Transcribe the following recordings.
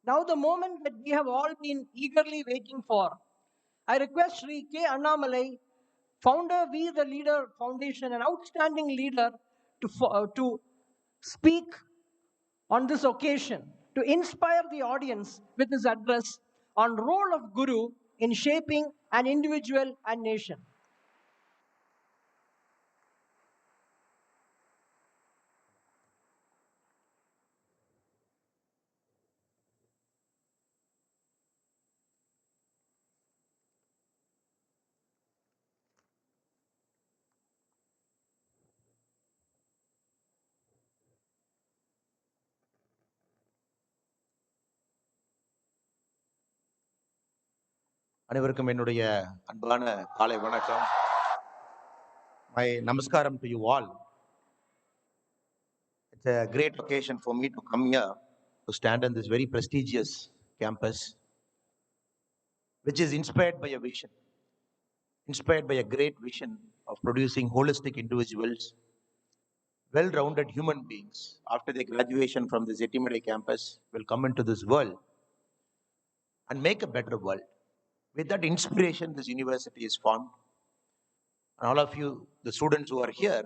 Now the moment that we have all been eagerly waiting for. I request Sri K. Annamalai, founder We the Leader Foundation, an outstanding leader, to speak on this occasion, to inspire the audience with his address on role of Guru in shaping an individual and nation. அனைவருக்கும் என்னுடைய அன்பான காலை வணக்கம். My namaskaram to you all. It's a great occasion for me to come here to stand in this very prestigious campus, which is inspired by a vision, inspired by a great vision of producing holistic individuals, well-rounded human beings after their graduation from the Zettimalai campus will come into this world and make a better world. With that inspiration, this university is formed. And all of you, the students who are here,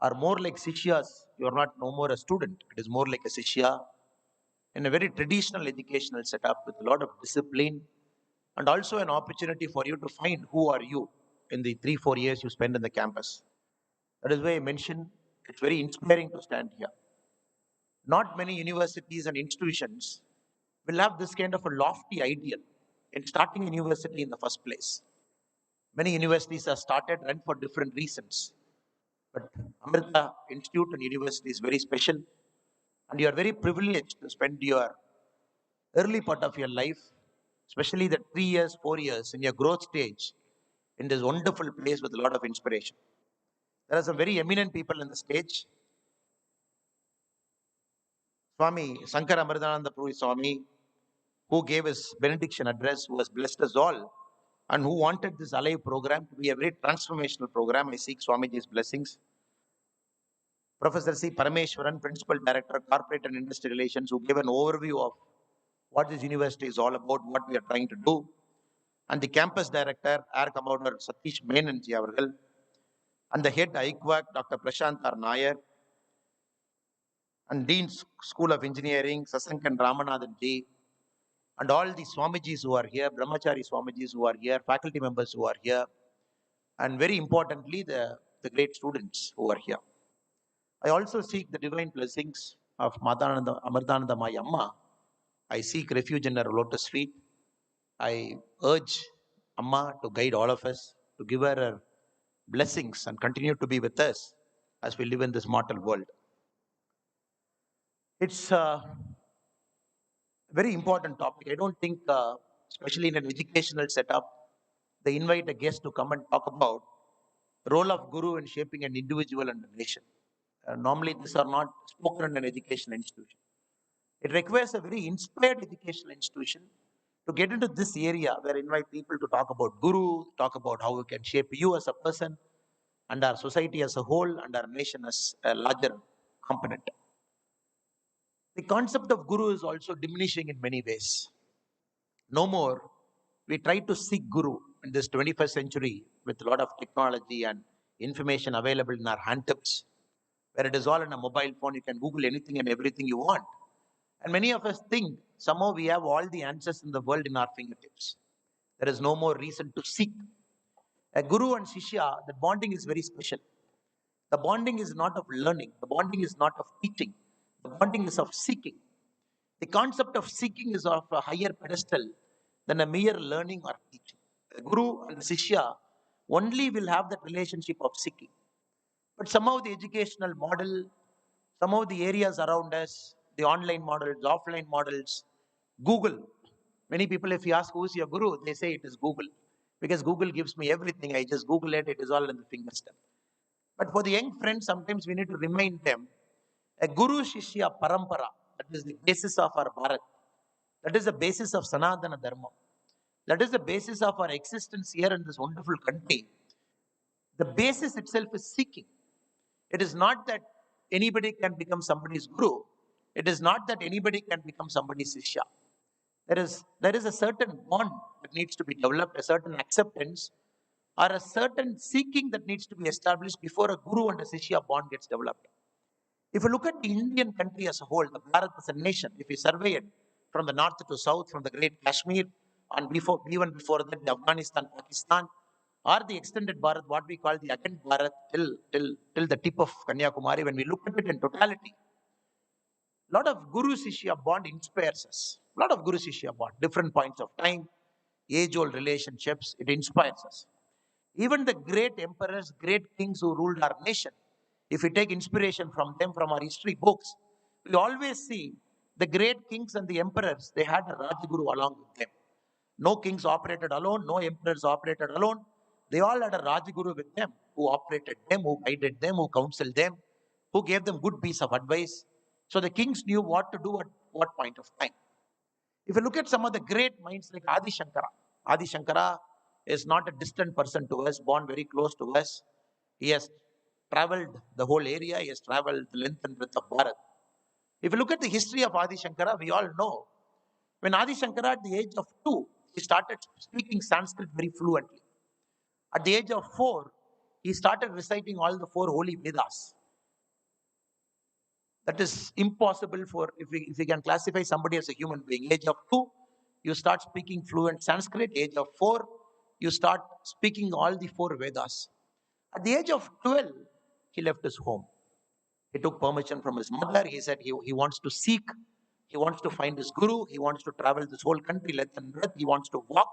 are more like Sishyas. You are not no more a student. It is more like a Sishya in a very traditional educational setup with a lot of discipline and also an opportunity for you to find who are you in the 3-4 years you spend in the campus. That is why I mentioned it's very inspiring to stand here. Not many universities and institutions will have this kind of a lofty ideal in starting a university in the first place. Many universities are started and for different reasons. But Amrita Institute and University is very special, and you are very privileged to spend your early part of your life, especially the 3 years, 4 years in your growth stage, in this wonderful place with a lot of inspiration. There are some very eminent people in the stage. Swami Sankar Amritananda Puri Swami, who gave his benediction address, who has blessed us all, and who wanted this Alive program to be a very transformational program. I seek Swamiji's blessings. Professor C. Parameshwaran, Principal Director, Corporate and Industry Relations, who gave an overview of what this university is all about, what we are trying to do. And the Campus Director, Air Commodore Satish Menanji Avargal, and the Head IQAC, Dr. Prashant R. Nair, and Dean School of Engineering, Sasankan Ramanathan Ji, and all the Swamijis who are here, Brahmachari Swamijis who are here, faculty members who are here, and very importantly, the great students who are here. I also seek the divine blessings of Madananda, Amritananda Mai Amma. I seek refuge in her lotus feet. I urge Amma to guide all of us, to give her blessings and continue to be with us as we live in this mortal world. It's a very important topic. I don't think, especially in an educational setup, they invite a guest to come and talk about the role of Guru in shaping an individual and a nation. Normally, these are not spoken in an educational institution. It requires a very inspired educational institution to get into this area where I invite people to talk about Guru, talk about how we can shape you as a person and our society as a whole and our nation as a larger component. The concept of Guru is also diminishing in many ways. No more. We try to seek Guru in this 21st century with a lot of technology and information available in our handtips, where it is all in a mobile phone. You can Google anything and everything you want. And many of us think somehow we have all the answers in the world in our fingertips. There is no more reason to seek. A guru and shishya, the bonding is very special. The bonding is not of learning, the bonding is not of teaching, the bonding is of seeking. The concept of seeking is of a higher pedestal than a mere learning or teaching. A guru and shishya only will have that relationship of seeking. But somehow the educational model, some of the areas around us, the online models, offline models, Google. Many people, if you ask who's your guru, they say it is Google. Because Google gives me everything. I just Google it, it is all in the fingerstep. But for the young friends, sometimes we need to remind them a guru shishya parampara, that is the basis of our Bharat. That is the basis of Sanatana Dharma. That is the basis of our existence here in this wonderful country. The basis itself is seeking. It is not that anybody can become somebody's guru. It is not that anybody can become somebody's Shishya. There is a certain bond that needs to be developed, a certain acceptance, or a certain seeking that needs to be established before a guru and a Shishya bond gets developed. If you look at the Indian country as a whole, the Bharat as a nation, if you survey it from the north to south, from the great Kashmir, and even before that, the Afghanistan, Pakistan, or the extended Bharat, what we call the Akhand Bharat, till the tip of Kanyakumari, when we look at it in totality, a lot of Guru Shishya bond inspires us. A lot of Guru Shishya bond, different points of time, age old relationships, it inspires us. Even the great emperors, great kings who ruled our nation, if we take inspiration from them, from our history books, we always see the great kings and the emperors, they had a Rajguru along with them. No kings operated alone, no emperors operated alone. They all had a Rajguru with them, who operated them, who guided them, who counseled them, who gave them good piece of advice. So the kings knew what to do at what point of time. If you look at some of the great minds like Adi Shankara is not a distant person to us, born very close to us. He has traveled the whole area, he has traveled the length and breadth of Bharat. If you look at the history of Adi Shankara, we all know when Adi Shankara, at the age of 2, he started speaking Sanskrit very fluently. At the age of 4, he started reciting all the 4 holy Vedas. That is impossible for, if we can classify somebody as a human being. Age of 2, you start speaking fluent Sanskrit. Age of 4, you start speaking all the 4 Vedas. At the age of 12, he left his home. He took permission from his mother. He said he wants to seek, he wants to find his guru, he wants to travel this whole country length and breadth, he wants to walk,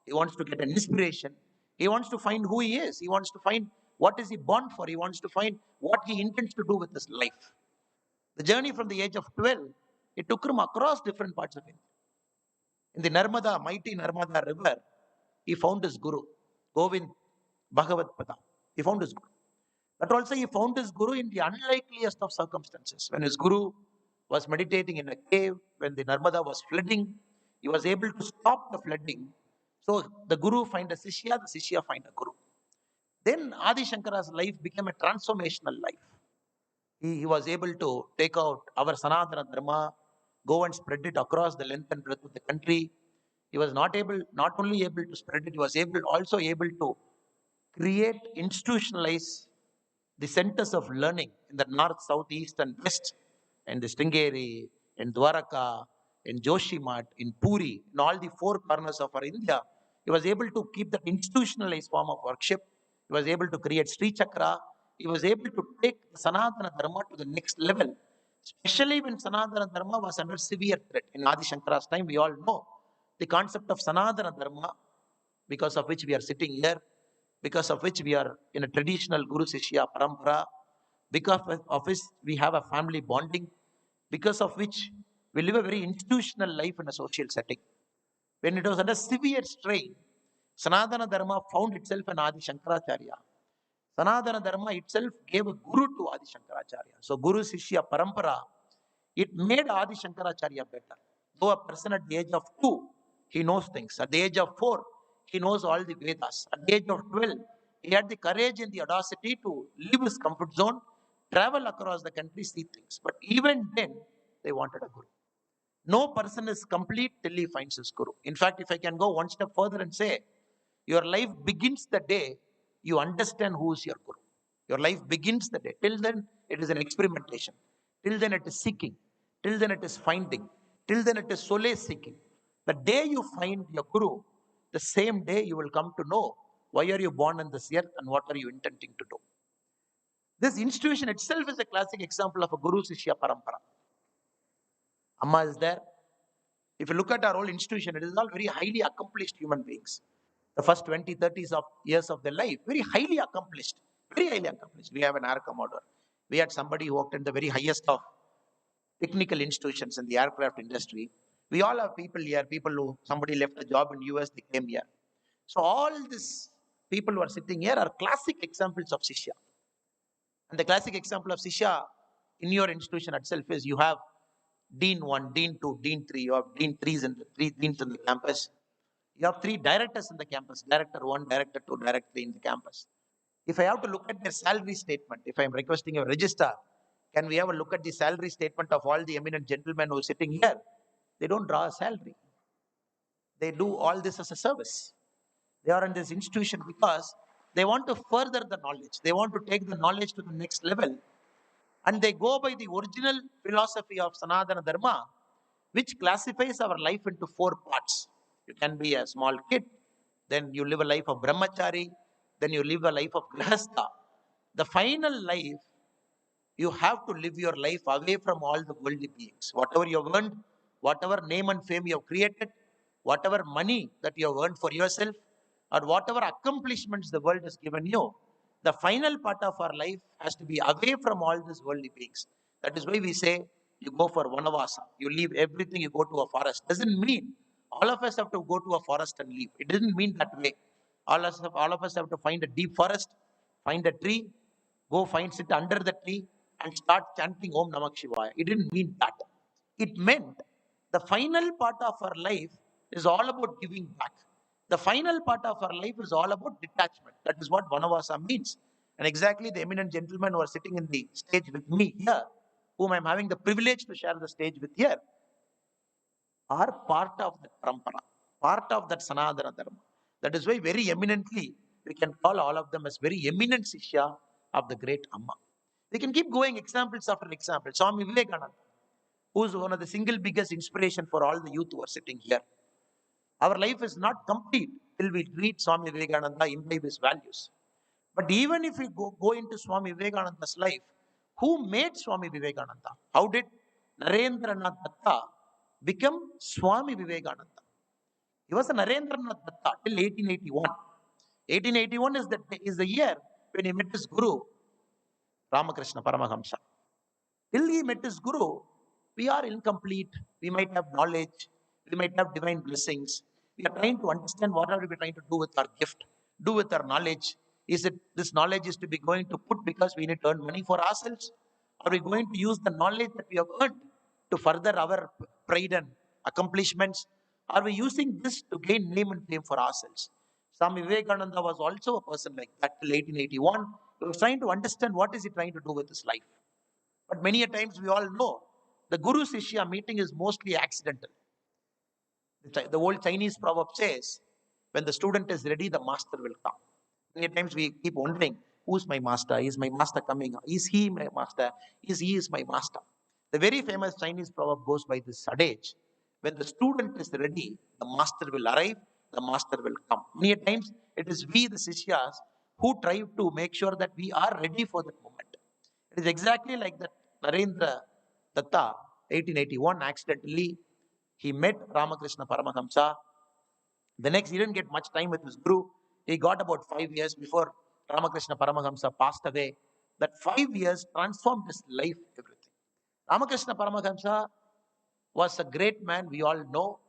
he wants to get an inspiration, he wants to find who he is, he wants to find what is he born for, he wants to find what he intends to do with his life. The journey from the age of 12, it took him across different parts of India. In the Narmada, mighty Narmada river, he found his guru, Govind Bhagavad Pada. He found his guru. But also he found his guru in the unlikeliest of circumstances. When his guru was meditating in a cave, when the Narmada was flooding, he was able to stop the flooding. So the guru find a Sishya, the Sishya find a guru. Then Adi Shankara's life became a transformational life. He was able to take out our Sanatana Dharma, go and spread it across the length and breadth of the country. He was not only able to spread it, he was also able to create, institutionalize the centers of learning in the north, south, east, and west, in the Sringeri, in Dwaraka, in Joshimath, in Puri, in all the 4 corners of our India. He was able to keep that institutionalized form of worship. He was able to create Sri Chakra. He was able to take the Sanatana Dharma to the next level, especially when Sanatana Dharma was under severe threat. In Adi Shankara's time, we all know the concept of Sanatana Dharma, because of which we are sitting here, because of which we are in a traditional Guru Sishya Parampara, because of which we have a family bonding, because of which we live a very institutional life in a social setting. When it was under severe strain, Sanatana Dharma found itself an Adi Shankaracharya. Sanatana Dharma itself gave a guru to Adi Shankaracharya. So Guru Sishya Parampara, it made Adi Shankaracharya better. Though a person at the age of 2, he knows things. At the age of 4, he knows all the Vedas. At the age of 12, he had the courage and the audacity to leave his comfort zone, travel across the country, see things. But even then, they wanted a guru. No person is complete till he finds his guru. In fact, if I can go one step further and say, your life begins the day you understand who is your guru. Your life begins the day. Till then, it is an experimentation. Till then, it is seeking. Till then, it is finding. Till then, it is solace seeking. The day you find your guru, the same day you will come to know why are you born on this earth and what are you intending to do. This institution itself is a classic example of a Guru Sishya Parampara. Amma is there. If you look at our whole institution, it is all very highly accomplished human beings. The first 20, 30 years of their life, very highly accomplished. Very highly accomplished. We have an air commodore. We had somebody who worked in the very highest of technical institutions in the aircraft industry. We all have people here, people who, somebody left a job in US, they came here. So all these people who are sitting here are classic examples of Shishya. And the classic example of Shishya in your institution itself is you have Dean 1, Dean 2, Dean 3, you have Dean 3s and 3 deans in the campus. You have 3 directors in the campus, Director 1, Director 2, Director 3 in the campus. If I have to look at their salary statement, if I am requesting a register, Can we have a look at the salary statement of all the eminent gentlemen who are sitting here? They don't draw a salary. They do all this as a service. They are in this institution because they want to further the knowledge. They want to take the knowledge to the next level. And they go by the original philosophy of Sanatana Dharma, which classifies our life into four parts. You can be a small kid, then you live a life of brahmachari, then you live a life of grihastha. The final life, you have to live your life away from all the worldly beings. Whatever you have earned, whatever name and fame you have created, whatever money that you have earned for yourself, or whatever accomplishments the world has given you, the final part of our life has to be away from all these worldly beings. That is why we say you go for vanavasa. You leave everything, you go to a forest. Doesn't mean all of us have to go to a forest and leave. It doesn't mean that way. All of us have to find a deep forest, find a tree, go find sit under the tree and start chanting Om Namah Shivaya. It didn't mean that. It meant the final part of our life is all about giving back. The final part of our life is all about detachment. That is what Vanavasa means. And exactly the eminent gentlemen who are sitting in the stage with me here, whom I'm having the privilege to share the stage with here, are part of that parampara, part of that Sanatana Dharma. That is why very eminently we can call all of them as very eminent Sishya of the great Amma. We can keep going examples after example. Swami Vivekananda, who is one of the single biggest inspiration for all the youth who are sitting here. Our life is not complete till we read Swami Vivekananda, imbibe his values. But even if we go into Swami Vivekananda's life, who made Swami Vivekananda? How did Narendranath Datta become Swami Vivekananda? He was a Narendranath Datta till 1881. 1881 is the year when he met his guru, Ramakrishna Paramahamsa. Till he met his guru, we are incomplete. We might have knowledge. We might have divine blessings. We are trying to understand what are we trying to do with our gift, do with our knowledge. Is it this knowledge is to be going to put because we need to earn money for ourselves? Are we going to use the knowledge that we have earned to further our pride and accomplishments? Are we using this to gain name and fame for ourselves? Swami Vivekananda was also a person like that till 1881. He was trying to understand what is he trying to do with his life. But many a times we all know the Guru Sishya meeting is mostly accidental. The old Chinese proverb says, when the student is ready, the master will come. Many times we keep wondering, who's my master? Is my master coming? Is he my master? Is my master? The very famous Chinese proverb goes by this adage, when the student is ready, the master will arrive, the master will come. Many times it is we, the Sishyas, who try to make sure that we are ready for that moment. It is exactly like that Narendra Datta, 1881, accidentally, he met Ramakrishna Paramahamsa. The next, he didn't get much time with his guru. He got about 5 years before Ramakrishna Paramahamsa passed away. That 5 years transformed his life, everything. Ramakrishna Paramahamsa was a great man, we all know,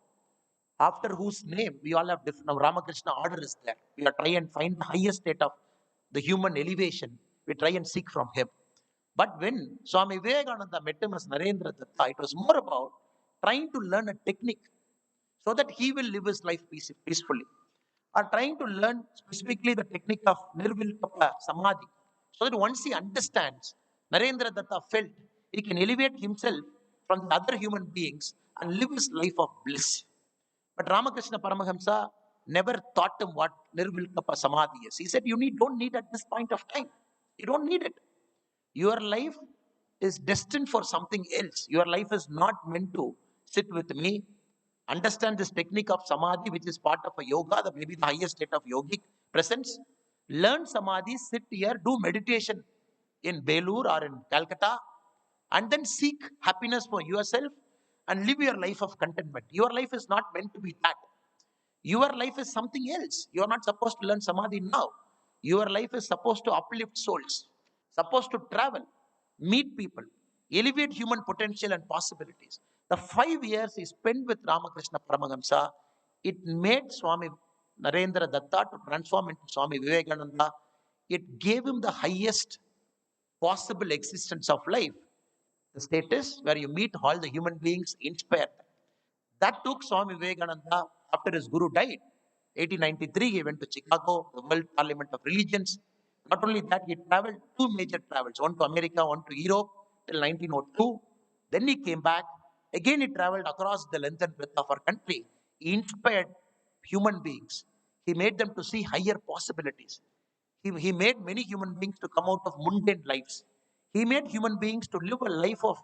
after whose name we all have different. Now, Ramakrishna order is there. We are trying and find the highest state of the human elevation. We try and seek from him. But when Swami Vivekananda met him as Narendra Datta, it was more about trying to learn a technique so that he will live his life peacefully. Or trying to learn specifically the technique of Nirvilkapa Samadhi. So that once he understands, Narendra Datta felt he can elevate himself from the other human beings and live his life of bliss. But Ramakrishna Paramahamsa never taught him what Nirvilkapa Samadhi is. He said, don't need at this point of time. You don't need it. Your life is destined for something else. Your life is not meant to sit with me, understand this technique of samadhi, which is part of a yoga, that may be the highest state of yogic presence. Learn samadhi, sit here, do meditation in Belur or in Calcutta, and then seek happiness for yourself and live your life of contentment. Your life is not meant to be that. Your life is something else. You are not supposed to learn samadhi now. Your life is supposed to uplift souls, supposed to travel, meet people, elevate human potential and possibilities. The 5 years he spent with Ramakrishna Paramahamsa, it made Swami Narendra Datta to transform into Swami Vivekananda. It gave him the highest possible existence of life, the status where you meet all the human beings, inspire them. That took Swami Vivekananda after his guru died. 1893, he went to Chicago, the World Parliament of Religions. Not only that, he traveled two major travels, one to America, one to Europe, till 1902. Then he came back. Again, he traveled across the length and breadth of our country. He inspired human beings. He made them to see higher possibilities. He made many human beings to come out of mundane lives. He made human beings to live a life of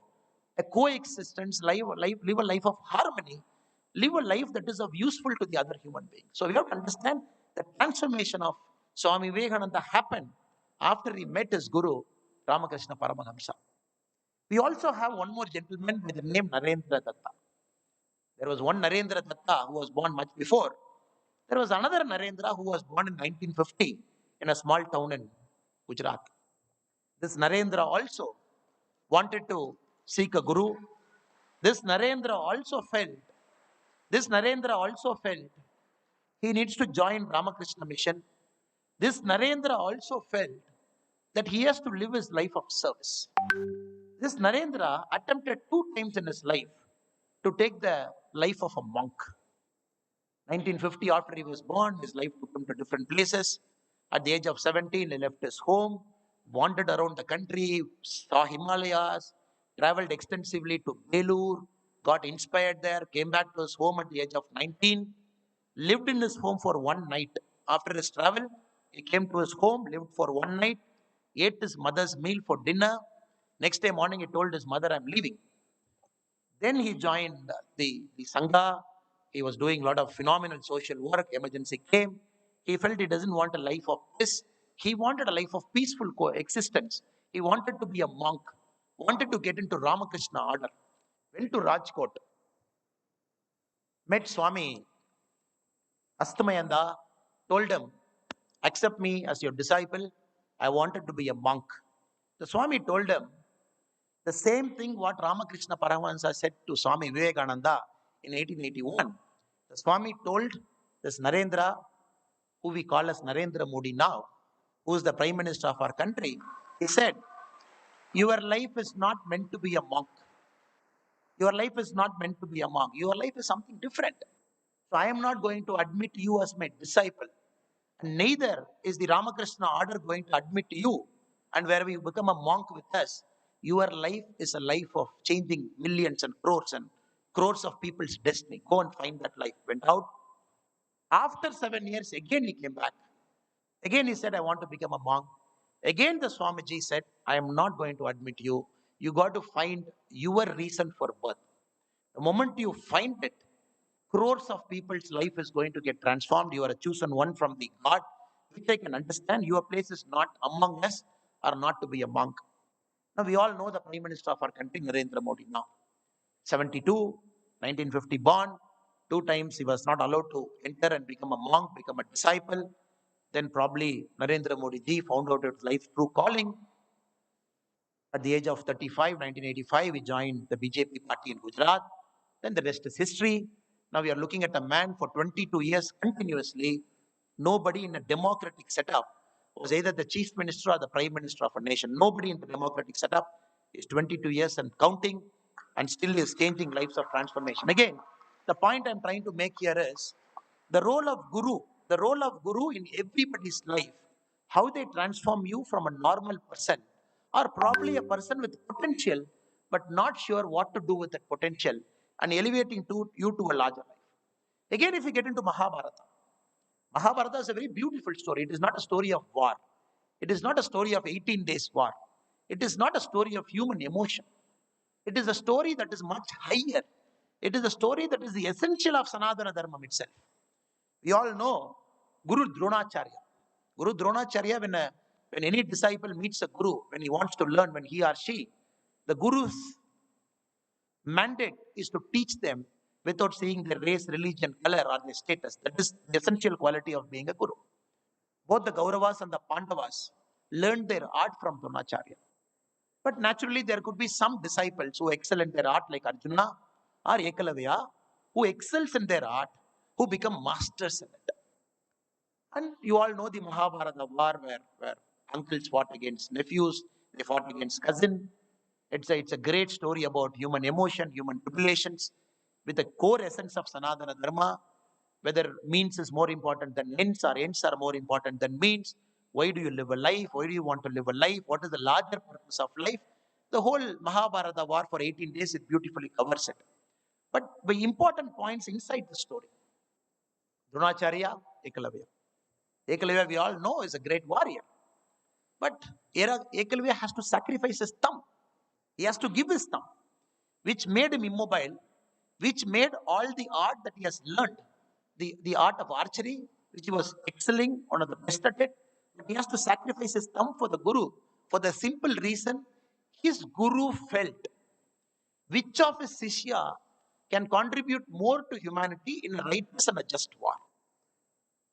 a coexistence, live a life of harmony, live a life that is of useful to the other human being. So we have to understand the transformation of Swami Vivekananda happened after he met his guru, Ramakrishna Paramahamsa. We also have one more gentleman with the name Narendra Datta. There was one Narendra Datta who was born much before. There was another Narendra who was born in 1950 in a small town in Gujarat. This Narendra also wanted to seek a guru. This Narendra also felt he needs to join Ramakrishna mission. This Narendra also felt that he has to live his life of service. This Narendra attempted 2 times in his life to take the life of a monk. 1950, after he was born, his life took him to different places. At the age of 17, he left his home, wandered around the country, saw Himalayas, traveled extensively to Belur, got inspired there, came back to his home at the age of 19, lived in his home for one night. After his travel, he came to his home, lived for one night, ate his mother's meal for dinner. Next day morning, he told his mother, I'm leaving. Then he joined the Sangha. He was doing a lot of phenomenal social work. Emergency came. He felt he doesn't want a life of this. He wanted a life of peaceful coexistence. He wanted to be a monk, wanted to get into Ramakrishna order. Went to Rajkot, met Swami Astamayanda, told him, accept me as your disciple. I wanted to be a monk. The Swami told him, the same thing what Ramakrishna Paramahansa said to Swami Vivekananda in 1881. The Swami told this Narendra, who we call as Narendra Modi now, who is the Prime Minister of our country, he said, your life is not meant to be a monk. Your life is not meant to be a monk. Your life is something different. So I am not going to admit you as my disciple. And neither is the Ramakrishna order going to admit you. And where we become a monk with us, your life is a life of changing millions and crores of people's destiny. Go and find that life. Went out. After 7 years, again he came back. Again he said, I want to become a monk. Again the Swamiji said, I am not going to admit you. You got to find your reason for birth. The moment you find it, crores of people's life is going to get transformed. You are a chosen one from the God, which I can understand. Your place is not among us or not to be a monk. Now we all know the Prime Minister of our country, Narendra Modi now. 72, 1950 born. 2 times he was not allowed to enter and become a monk, become a disciple. Then probably Narendra Modi ji found out his life's true calling. At the age of 35, 1985, he joined the BJP party in Gujarat. Then the rest is history. Now we are looking at a man for 22 years continuously. Nobody in a democratic setup was either the chief minister or the prime minister of a nation. Nobody in the democratic setup is 22 years and counting and still is changing lives of transformation. Again, the point I'm trying to make here is the role of guru in everybody's life, how they transform you from a normal person or probably a person with potential but not sure what to do with that potential and elevating you to a larger life. Again, if you get into Mahabharata is a very beautiful story. It is not a story of war. It is not a story of 18 days war. It is not a story of human emotion. It is a story that is much higher. It is a story that is the essential of Sanatana Dharma itself. We all know Guru Dronacharya. Guru Dronacharya, when any disciple meets a guru, when he wants to learn, when he or she, the guru's mandate is to teach them without seeing their race, religion, color, or their status. That is the essential quality of being a guru. Both the Kauravas and the Pandavas learned their art from Dronacharya. But naturally, there could be some disciples who excel in their art, like Arjuna or Ekalavya, who excels in their art, who become masters in it. And you all know the Mahabharata war where uncles fought against nephews, they fought against cousin. It's a great story about human emotion, human tribulations, with the core essence of Sanatana Dharma, whether means is more important than ends or ends are more important than means. Why do you live a life? Why do you want to live a life? What is the larger purpose of life? The whole Mahabharata war for 18 days, it beautifully covers it. But the important points inside the story. Dronacharya, Ekalavya. Ekalavya, we all know, is a great warrior. But Ekalavya has to sacrifice his thumb. He has to give his thumb, which made him immobile, which made all the art that he has learned, the art of archery, which he was excelling, one of the best at it. But he has to sacrifice his thumb for the Guru, for the simple reason his Guru felt which of his Shishya can contribute more to humanity in a righteous and a just war.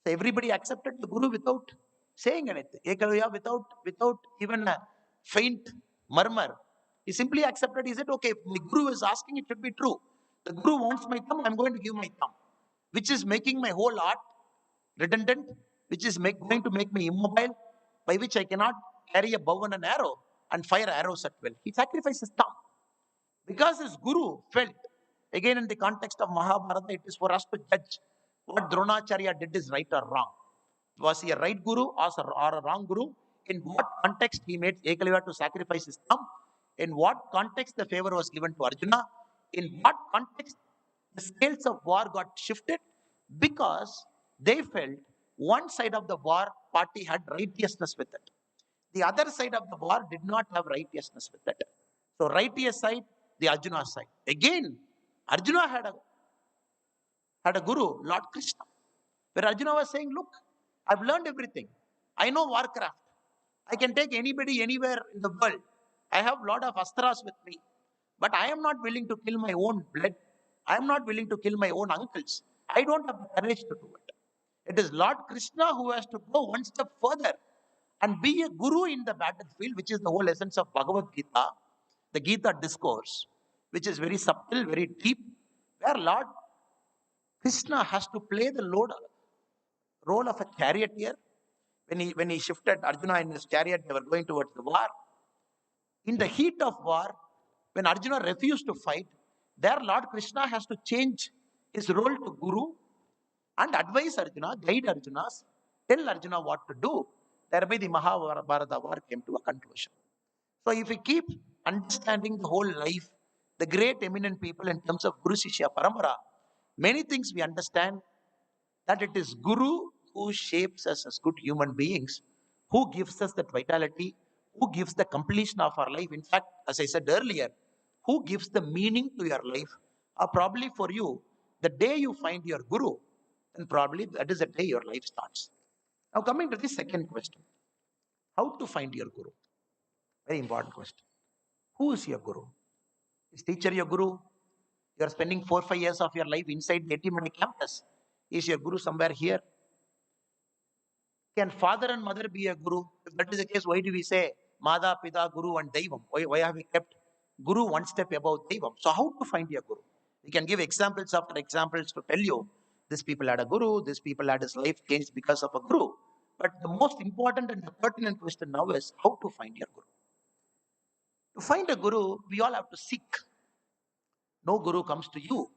So everybody accepted the Guru without saying anything. Ekalavya, without even a faint murmur. He simply accepted. He said, okay, if my Guru is asking, it should be true. The Guru wants my thumb, I'm going to give my thumb, which is making my whole art redundant, which is going to make me immobile, by which I cannot carry a bow and an arrow and fire arrows at will. He sacrificed his thumb. Because his Guru felt, again in the context of Mahabharata, it is for us to judge what Dronacharya did is right or wrong. Was he a right Guru or a wrong Guru? In what context he made Ekalavya to sacrifice his thumb? In what context the favor was given to Arjuna? In what context the scales of war got shifted? Because they felt one side of the war party had righteousness with it. The other side of the war did not have righteousness with it. So righteous side, the Arjuna side. Again, Arjuna had a Guru, Lord Krishna, where Arjuna was saying, look, I've learned everything. I know warcraft. I can take anybody anywhere in the world. I have a lot of astras with me. But I am not willing to kill my own blood. I am not willing to kill my own uncles. I don't have the courage to do it. It is Lord Krishna who has to go one step further and be a Guru in the battlefield, which is the whole essence of Bhagavad Gita, the Gita discourse, which is very subtle, very deep, where Lord Krishna has to play the role of a charioteer. When he shifted Arjuna in his chariot, they were going towards the war. In the heat of war, when Arjuna refused to fight, there Lord Krishna has to change his role to Guru and advise Arjuna, guide Arjuna, tell Arjuna what to do. Thereby the Mahabharata war came to a conclusion. So if we keep understanding the whole life, the great eminent people in terms of Guru Shishya Parampara, many things we understand that it is Guru who shapes us as good human beings, who gives us that vitality, who gives the completion of our life. In fact, as I said earlier, who gives the meaning to your life, or probably for you, the day you find your Guru, then probably that is the day your life starts. Now coming to the second question, how to find your Guru? Very important question. Who is your Guru? Is teacher your Guru? You are spending 4-5 years of your life inside the Amrita campus. Is your Guru somewhere here? Can father and mother be a Guru? If that is the case, why do we say Mada, Pita, Guru and Daivam? Why have we kept Guru one step above Daivam? So how to find your Guru? We can give examples after examples to tell you, this people had a Guru, this people had his life changed because of a Guru. But the most important and the pertinent question now is how to find your Guru. To find a Guru, we all have to seek. No Guru comes to you.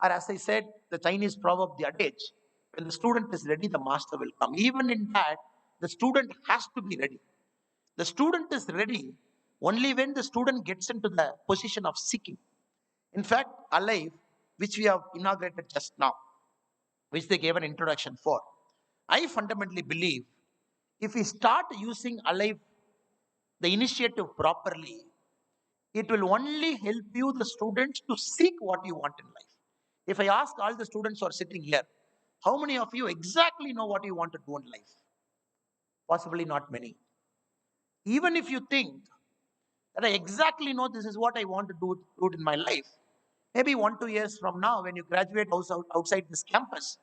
Or as I said, the Chinese proverb, the adage, when the student is ready, the master will come. Even in that, the student has to be ready. The student is ready only when the student gets into the position of seeking. In fact, Alive, which we have inaugurated just now, which they gave an introduction for, I fundamentally believe if we start using Alive, the initiative properly, it will only help you, the students, to seek what you want in life. If I ask all the students who are sitting here, how many of you exactly know what you want to do in life? Possibly not many. Even if you think that I exactly know this is what I want to do it in my life, maybe 1-2 years from now, when you graduate outside this campus,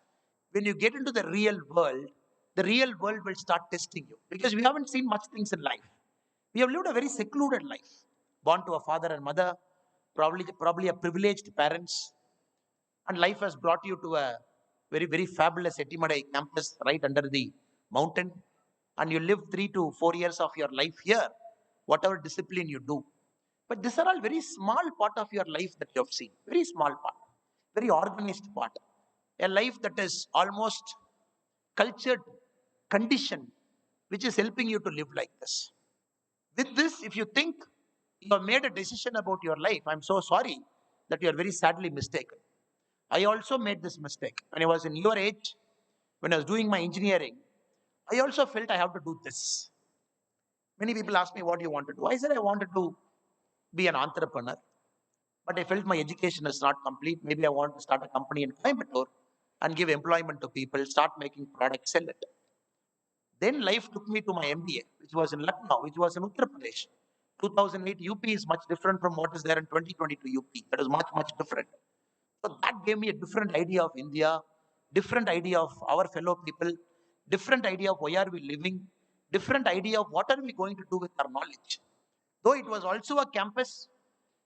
when you get into the real world will start testing you, because we haven't seen much things in life. We have lived a very secluded life, born to a father and mother, probably a privileged parents, and life has brought you to a very, very fabulous Annamalai campus right under the mountain, and you live 3 to 4 years of your life here, whatever discipline you do. But these are all very small part of your life that you have seen, very small part, very organized part, a life that is almost cultured, conditioned, which is helping you to live like this. With this, if you think You have made a decision about your life. I'm so sorry that you are very sadly mistaken. I also made this mistake. When I was in your age, when I was doing my engineering, I also felt I have to do this. Many people ask me, what do you want to do? I said, I wanted to be an entrepreneur, but I felt my education is not complete. Maybe I want to start a company in Coimbatore and give employment to people, start making products, sell it. Then life took me to my MBA, which was in Lucknow, which was in Uttar Pradesh. 2008 UP is much different from what is there in 2022 UP. That is much, much different. So that gave me a different idea of India, different idea of our fellow people, different idea of why are we living, different idea of what are we going to do with our knowledge. Though it was also a campus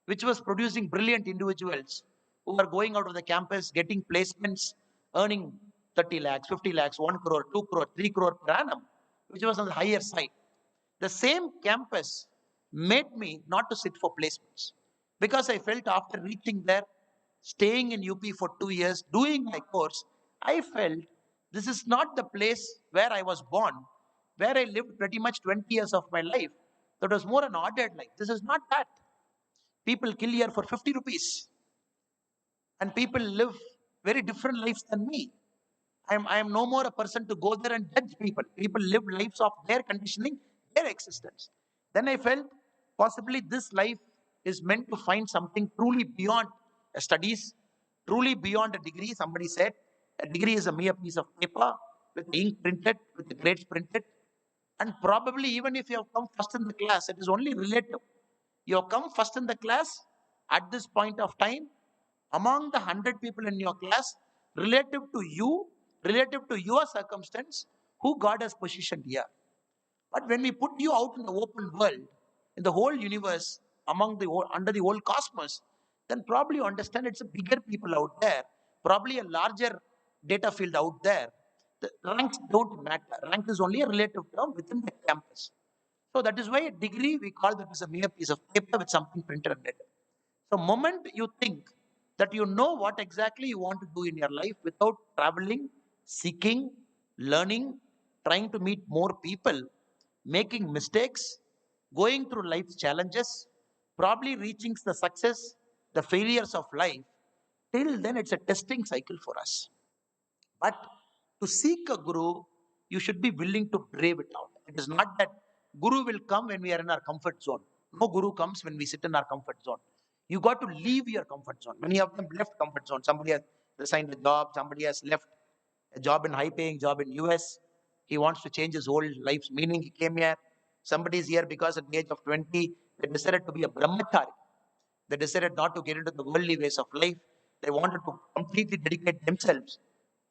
which was producing brilliant individuals who are going out of the campus, getting placements, earning 30 lakhs, 50 lakhs, 1 crore, 2 crore, 3 crore per annum, which was on the higher side. The same campus made me not to sit for placements because I felt after reaching there, staying in UP for 2 years, doing my course, I felt this is not the place where I was born, where I lived pretty much 20 years of my life. That was more an ordered life. This is not that. People kill here for 50 rupees and people live very different lives than me. I am no more a person to go there and judge people. People live lives of their conditioning, their existence. Then I felt possibly this life is meant to find something truly beyond studies, truly beyond a degree. Somebody said a degree is a mere piece of paper with ink printed, with the grades printed. And probably even if you have come first in the class, it is only relative. You have come first in the class at this point of time among the 100 people in your class, relative to you, relative to your circumstance, who God has positioned here. But when we put you out in the open world, in the whole universe, under the whole cosmos, then probably you understand it's a bigger people out there, probably a larger data field out there. The ranks don't matter. Rank is only a relative term within the campus. So that is why a degree we call that as a mere piece of paper with something printed on it. So moment you think that you know what exactly you want to do in your life without traveling, seeking, learning, trying to meet more people, making mistakes, going through life's challenges, probably reaching the success, the failures of life, till then it's a testing cycle for us. But to seek a guru, you should be willing to brave it out. It is not that guru will come when we are in our comfort zone. No guru comes when we sit in our comfort zone. You got to leave your comfort zone. Many of them left comfort zone. Somebody has resigned a job. Somebody has left a job in high-paying job in US. He wants to change his whole life's meaning. He came here. Somebody is here because at the age of 20, they decided to be a brahmachari. They decided not to get into the worldly ways of life. They wanted to completely dedicate themselves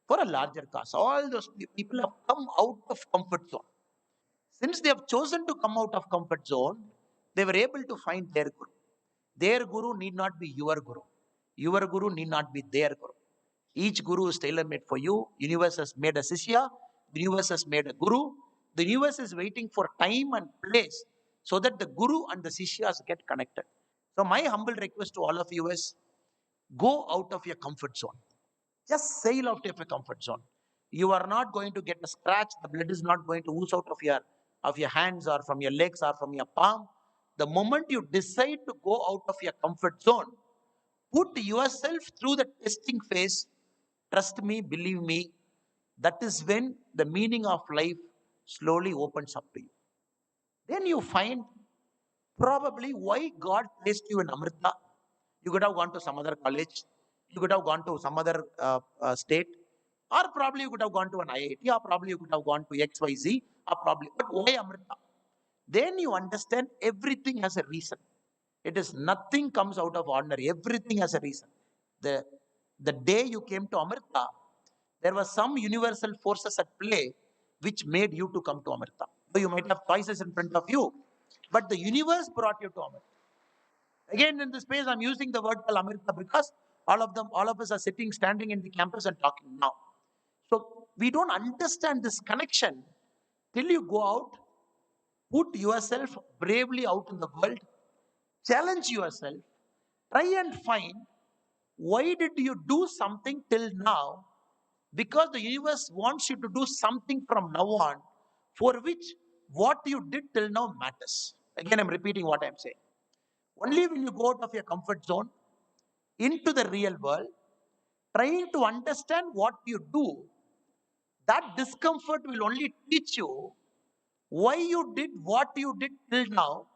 for a larger cause. All those people have come out of comfort zone. Since they have chosen to come out of comfort zone, they were able to find their guru. Their guru need not be your guru. Your guru need not be their guru. Each guru is tailor-made for you. Universe has made a sishya. The universe has made a guru. The universe is waiting for time and place so that the guru and the sishyas get connected. So my humble request to all of you is go out of your comfort zone. Just sail out of your comfort zone. You are not going to get a scratch. The blood is not going to ooze out of your hands or from your legs or from your palm. The moment you decide to go out of your comfort zone, put yourself through the testing phase. Trust me, believe me, that is when the meaning of life slowly opens up to you. Then you find probably why God placed you in Amrita. You could have gone to some other college, you could have gone to some other state, or probably you could have gone to an IIT, or probably you could have gone to XYZ, or probably, but why Amrita? Then you understand everything has a reason. It is nothing comes out of ordinary, everything has a reason. The, the day you came to Amrita, there were some universal forces at play which made you to come to Amrita. So you might have choices in front of you, but the universe brought you to Amrita. Again, in this space, I'm using the word called Amrita because all of us are sitting, standing in the campus and talking now. So we don't understand this connection till you go out, put yourself bravely out in the world, challenge yourself, try and find why did you do something till now, because the universe wants you to do something from now on for which what you did till now matters. Again, I'm repeating what I'm saying. Only when you go out of your comfort zone into the real world, trying to understand what you do, that discomfort will only teach you why you did what you did till now,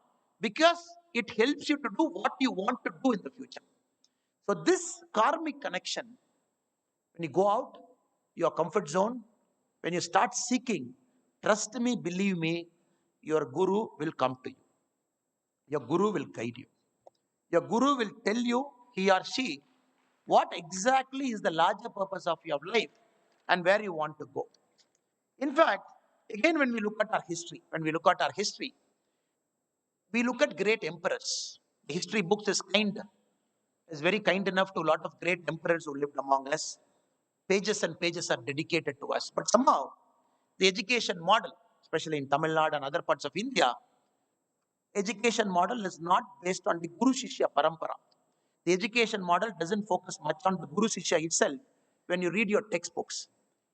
because it helps you to do what you want to do in the future. So, this karmic connection, when you go out your comfort zone, when you start seeking, trust me, believe me, your guru will come to you. Your guru will guide you. Your guru will tell you, he or she, what exactly is the larger purpose of your life and where you want to go. In fact, again, when we look at our history, we look at great emperors. The history books is very kind enough to a lot of great emperors who lived among us. Pages and pages are dedicated to us. But somehow, the education model, especially in Tamil Nadu and other parts of India, education model is not based on the Guru Shishya Parampara. The education model doesn't focus much on the Guru Shishya itself. When you read your textbooks,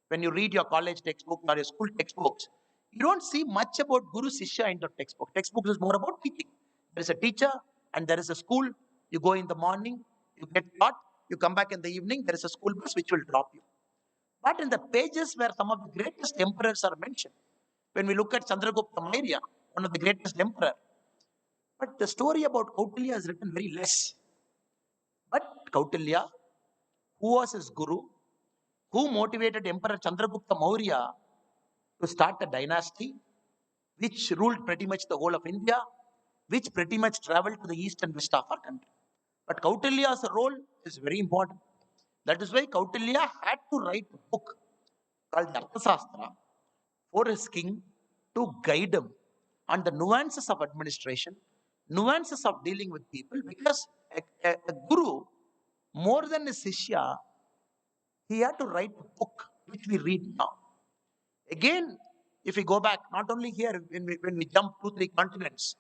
when you read your college textbook or your school textbooks, you don't see much about Guru Shishya in the textbook. Textbooks is more about teaching. There is a teacher and there is a school. You go in the morning, you get taught, you come back in the evening, there is a school bus which will drop you. But in the pages where some of the greatest emperors are mentioned, when we look at Chandragupta Maurya, one of the greatest emperor, but the story about Kautilya is written very less. But Kautilya, who was his guru, who motivated Emperor Chandragupta Maurya to start a dynasty which ruled pretty much the whole of India, which pretty much traveled to the east and west of our country. But Kautilya's role is very important. That is why Kautilya had to write a book called Arthasastra for his king to guide him on the nuances of administration, nuances of dealing with people, because a guru, more than a Sishya, he had to write a book which we read now. Again, if we go back, not only here, when we jump 2, 3 continents,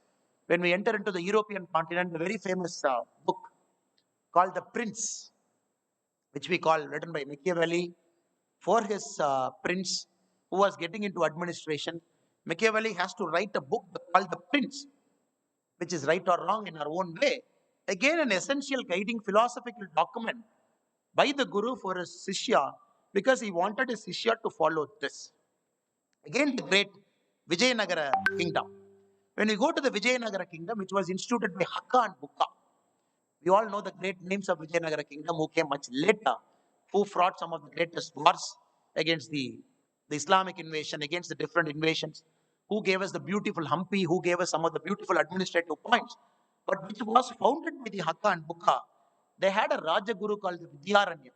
when we enter into the European continent, the very famous book called The Prince, which we call written by Machiavelli for his prince who was getting into administration. Machiavelli has to write a book called The Prince, which is right or wrong in our own way. Again, an essential guiding philosophical document by the Guru for his Sishya, because he wanted his Sishya to follow this. Again, the great Vijayanagara kingdom. When we go to the Vijayanagara kingdom, which was instituted by Hakka and Bukka, we all know the great names of Vijayanagara kingdom who came much later, who fought some of the greatest wars against the Islamic invasion, against the different invasions, who gave us the beautiful Hampi, who gave us some of the beautiful administrative points, but which was founded by the Hakka and Bukka. They had a Rajaguru called the Vidyaranya.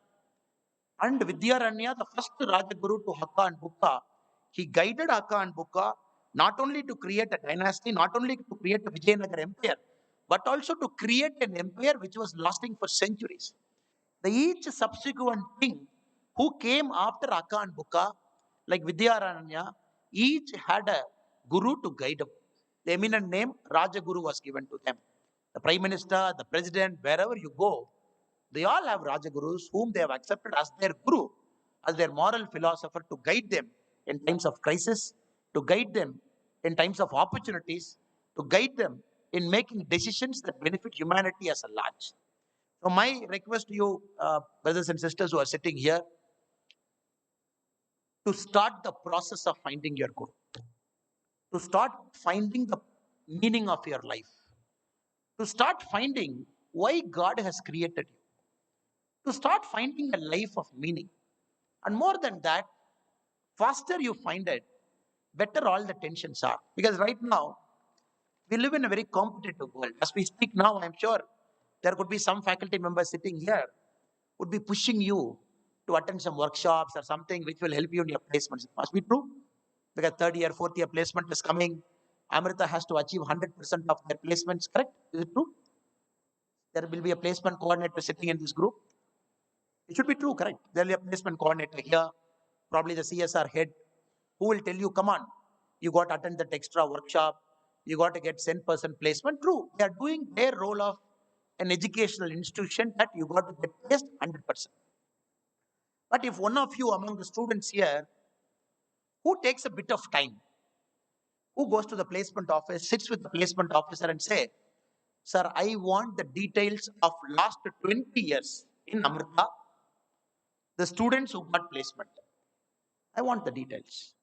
And Vidyaranya, the first Rajaguru to Hakka and Bukka, he guided Hakka and Bukka not only to create a dynasty, not only to create a Vijayanagara empire, but also to create an empire which was lasting for centuries. The each subsequent king who came after Hakka and Bukka, like Vidyaranya, each had a guru to guide them. The eminent name Rajaguru was given to them. The prime minister, the president, wherever you go, they all have Rajagurus whom they have accepted as their guru, as their moral philosopher to guide them in times of crisis, to guide them in times of opportunities, to guide them in making decisions that benefit humanity as a large. So, my request to you, brothers and sisters who are sitting here, to start the process of finding your guru, to start finding the meaning of your life, to start finding why God has created you, to start finding a life of meaning. And more than that, faster you find it, better all the tensions are. Because right now, we live in a very competitive world. As we speak now, I'm sure there could be some faculty members sitting here would be pushing you to attend some workshops or something which will help you in your placements. It must be true. Because third year, fourth year placement is coming. Amrita has to achieve 100% of their placements, correct? Is it true? There will be a placement coordinator sitting in this group. It should be true, correct? There will be a placement coordinator here, probably the CSR head, who will tell you, come on, you got to attend that extra workshop, you got to get 10% placement. True, they are doing their role of an educational institution that you got to get placed 100%. But if one of you among the students here who takes a bit of time, who goes to the placement office, sits with the placement officer and say, Sir, I want the details of last 20 years in Amrita, the students who got placement. I want the details.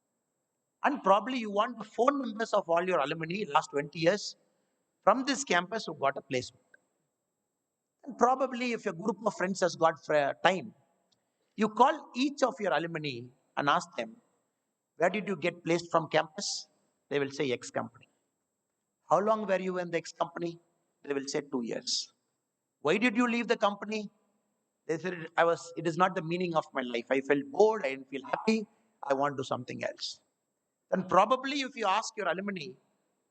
And probably you want the phone numbers of all your alumni last 20 years from this campus who got a placement. And probably if a group of friends has got time, you call each of your alumni and ask them, where did you get placed from campus? They will say X company. How long were you in the X company? They will say 2 years. Why did you leave the company? They said, it is not the meaning of my life. I felt bored, I didn't feel happy, I want to do something else. Then probably if you ask your alumni,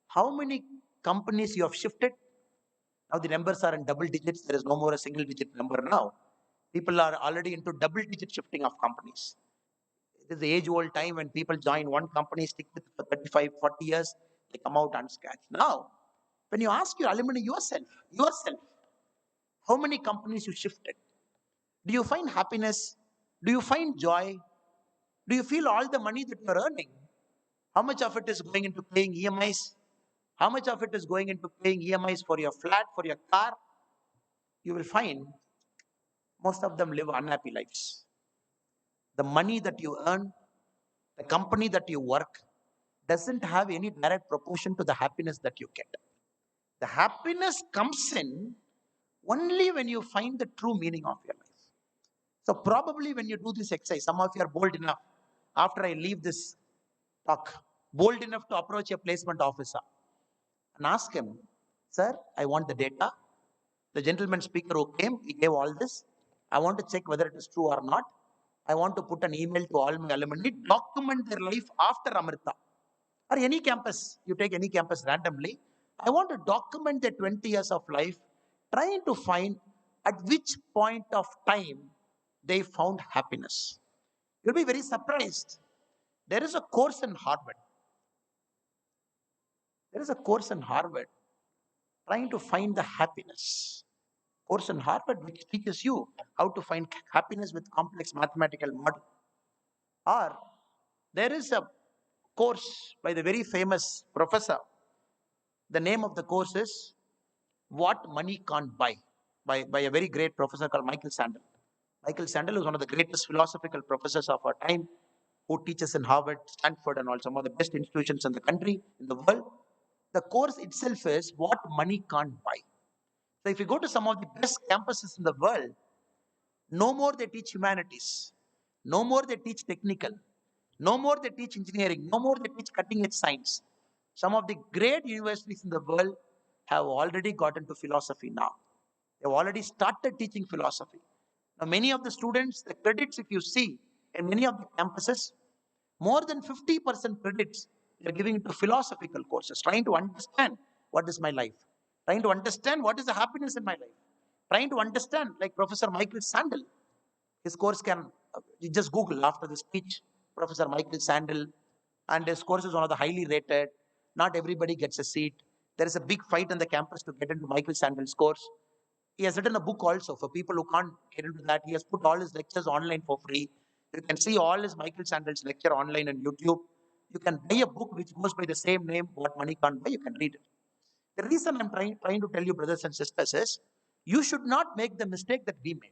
how many companies you have shifted? Now the numbers are in double digits. There is no more a single digit number now. People are already into double digit shifting of companies. It is the age old time when people join one company, stick with it for 35, 40 years, they come out unscratched. Now, when you ask your alumni yourself, how many companies you shifted? Do you find happiness? Do you find joy? Do you feel all the money that you are earning? How much of it is going into paying EMIs? How much of it is going into paying EMIs for your flat, for your car? You will find most of them live unhappy lives. The money that you earn, the company that you work, doesn't have any direct proportion to the happiness that you get. The happiness comes in only when you find the true meaning of your life. So probably when you do this exercise, some of you are bold enough, after I leave this talk, bold enough to approach a placement officer and ask him, sir, I want the data. The gentleman speaker who came, he gave all this. I want to check whether it is true or not. I want to put an email to all my alumni, document their life after Amrita. Or any campus, you take any campus randomly. I want to document their 20 years of life, trying to find at which point of time they found happiness. You'll be very surprised. There is a course in Harvard. There is a course in Harvard trying to find the happiness. Course in Harvard which teaches you how to find happiness with complex mathematical model. Or there is a course by the very famous professor. The name of the course is What Money Can't Buy by a very great professor called Michael Sandel. Michael Sandel is one of the greatest philosophical professors of our time who teaches in Harvard, Stanford, and all some of the best institutions in the country, in the world. The course itself is What Money Can't Buy. So if you go to some of the best campuses in the world, no more they teach humanities, no more they teach technical, no more they teach engineering, no more they teach cutting edge science. Some of the great universities in the world have already got into philosophy now. They've already started teaching philosophy. Now, many of the students, the credits, if you see in many of the campuses, more than 50% credits they're giving to philosophical courses, trying to understand what is my life, trying to understand what is the happiness in my life, trying to understand, like Professor Michael Sandel, his course can, you just Google after the speech, Professor Michael Sandel, and his course is one of the highly rated. Not everybody gets a seat. There is a big fight on the campus to get into Michael Sandel's course. He has written a book also for people who can't get into that. He has put all his lectures online for free. You can see all his Michael Sandel's lecture online on YouTube. You can buy a book which goes by the same name, What Money Can't Buy. You can read it. The reason I'm trying to tell you, brothers and sisters, is you should not make the mistake that we made.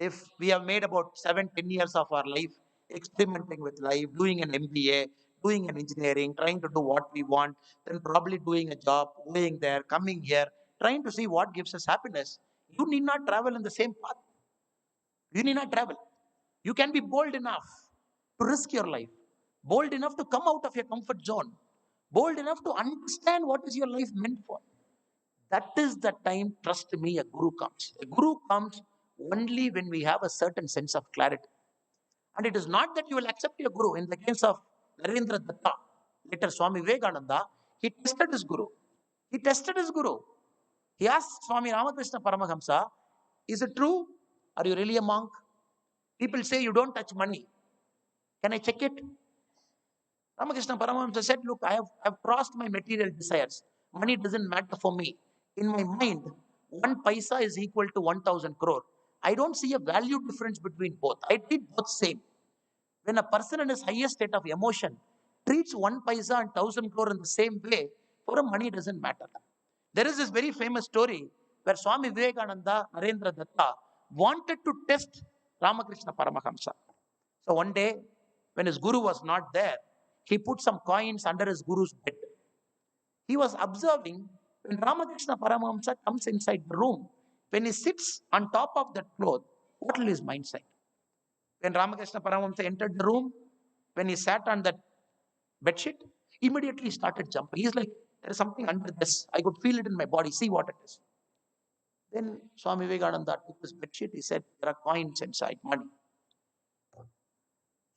If we have made about 7, 10 years of our life experimenting with life, doing an MBA, doing an engineering, trying to do what we want, then probably doing a job, going there, coming here, trying to see what gives us happiness, you need not travel in the same path. You need not travel. You can be bold enough to risk your life, bold enough to come out of your comfort zone, bold enough to understand what is your life meant for. That is the time, trust me, a guru comes. A guru comes only when we have a certain sense of clarity. And it is not that you will accept your guru. In the case of Narendra Datta, later Swami Vivekananda, he tested his guru. He tested his guru. He asked Swami Ramakrishna Paramahamsa, is it true? Are you really a monk? People say you don't touch money. Can I check it? Ramakrishna Paramahamsa said, look, I have crossed my material desires. Money doesn't matter for me. In my mind, 1 paisa is equal to 1,000 crore. I don't see a value difference between both. I treat both same. When a person in his highest state of emotion treats 1 paisa and 1,000 crore in the same way, for him money doesn't matter. There is this very famous story where Swami Vivekananda, Narendra Datta wanted to test Ramakrishna Paramahamsa. So one day, when his guru was not there, he put some coins under his guru's bed. He was observing when Ramakrishna Paramahamsa comes inside the room, when he sits on top of that cloth, what will his mind say? When Ramakrishna Paramahamsa entered the room, when he sat on that bedsheet, immediately he started jumping. He's like, there is something under this. I could feel it in my body. See what it is. Then Swami Vivekananda took his bedsheet. He said, there are coins inside, money.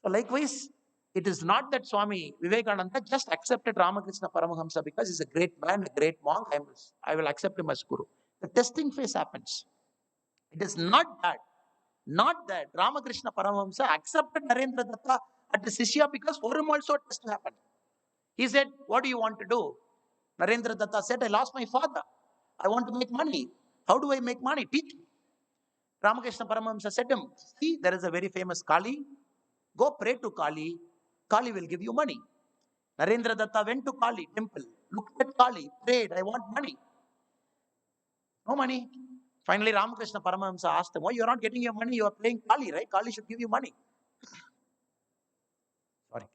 So likewise, it is not that Swami Vivekananda just accepted Ramakrishna Paramahamsa because he's a great man, a great monk. I will accept him as Guru. The testing phase happens. It is not that Ramakrishna Paramahamsa accepted Narendra Datta at the Sishya because for him also a test happened. He said, what do you want to do? Narendra Datta said, I lost my father. I want to make money. How do I make money? Teach me. Ramakrishna Paramahamsa said to him, see, there is a very famous Kali. Go pray to Kali. Kali will give you money. Narendra Datta went to Kali temple, looked at Kali, prayed, I want money. No money. Finally, Ramakrishna Paramahamsa asked him, why you are not getting your money? You are playing Kali, right? Kali should give you money. Sorry.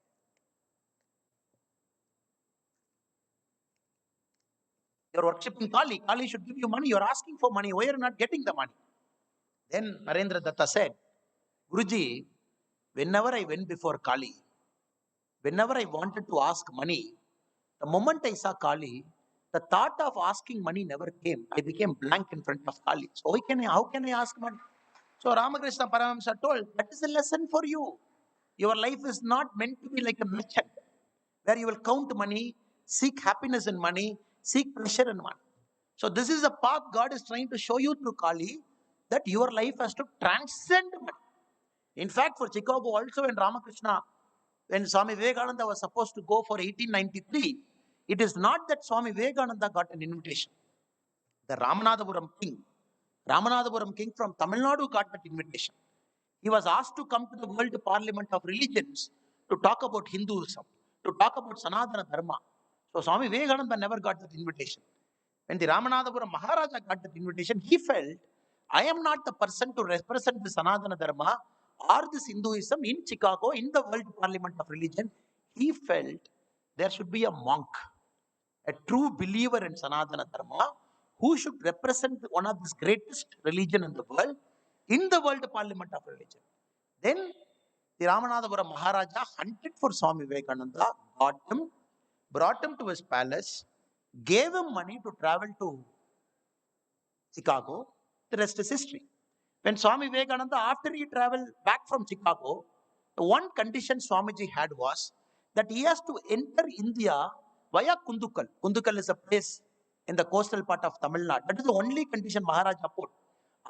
You are worshipping Kali. Kali should give you money. You are asking for money. Why are you not getting the money? Then Narendra Datta said, Guruji, whenever I went before Kali, whenever I wanted to ask money, the moment I saw Kali, the thought of asking money never came. I became blank in front of Kali. So how can I ask money? So Ramakrishna Paramahamsa told, that is a lesson for you. Your life is not meant to be like a merchant, where you will count money, seek happiness in money, seek pleasure in money. So this is a path God is trying to show you through Kali, that your life has to transcend money. In fact, for Chicago also, when Swami Vivekananda was supposed to go for 1893, it is not that Swami Vivekananda got an invitation. The Ramanathapuram king from Tamil Nadu got that invitation. He was asked to come to the World Parliament of Religions to talk about Hinduism, to talk about Sanatana Dharma. So Swami Vivekananda never got that invitation. When the Ramanathapuram Maharaja got that invitation, he felt, I am not the person to represent the Sanatana Dharma or this Hinduism in Chicago, in the World Parliament of Religion. He felt there should be a monk, a true believer in Sanatana Dharma, who should represent one of the greatest religion in the world, in the World Parliament of Religion. Then the Ramanathapuram Maharaja hunted for Swami Vivekananda, got him, brought him to his palace, gave him money to travel to Chicago. The rest is history. When Swami Vivekananda, after he traveled back from Chicago, the one condition Swamiji had was that he has to enter India via Kundukal. Kundukal is a place in the coastal part of Tamil Nadu. That is the only condition Maharaja put.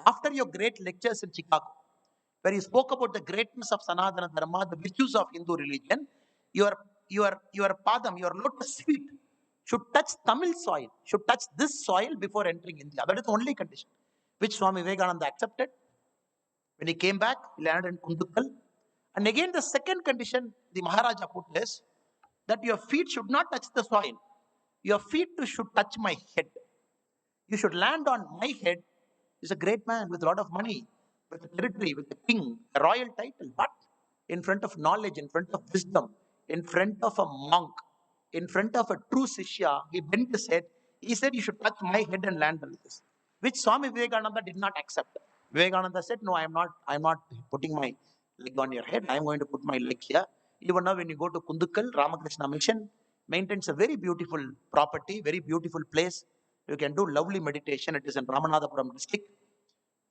After your great lectures in Chicago, where he spoke about the greatness of Sanatana Dharma, the virtues of Hindu religion, your padam, your lotus feet should touch Tamil soil, should touch this soil before entering India. That is the only condition, which Swami Vivekananda accepted. When he came back, he landed in Kundukal. And again, the second condition the Maharaja put is that your feet should not touch the soil. Your feet should touch my head. You should land on my head. He's a great man with a lot of money, with a territory, with a king, a royal title. But in front of knowledge, in front of wisdom, in front of a monk, in front of a true Sishya, he bent his head. He said, you should touch my head and land on this, which Swami Vivekananda did not accept. Vivekananda said, no, I am not putting my leg on your head. I am going to put my leg here. Even now, when you go to Kundukal, Ramakrishna Mission maintains a very beautiful property, very beautiful place. You can do lovely meditation. It is in Ramanathapuram district.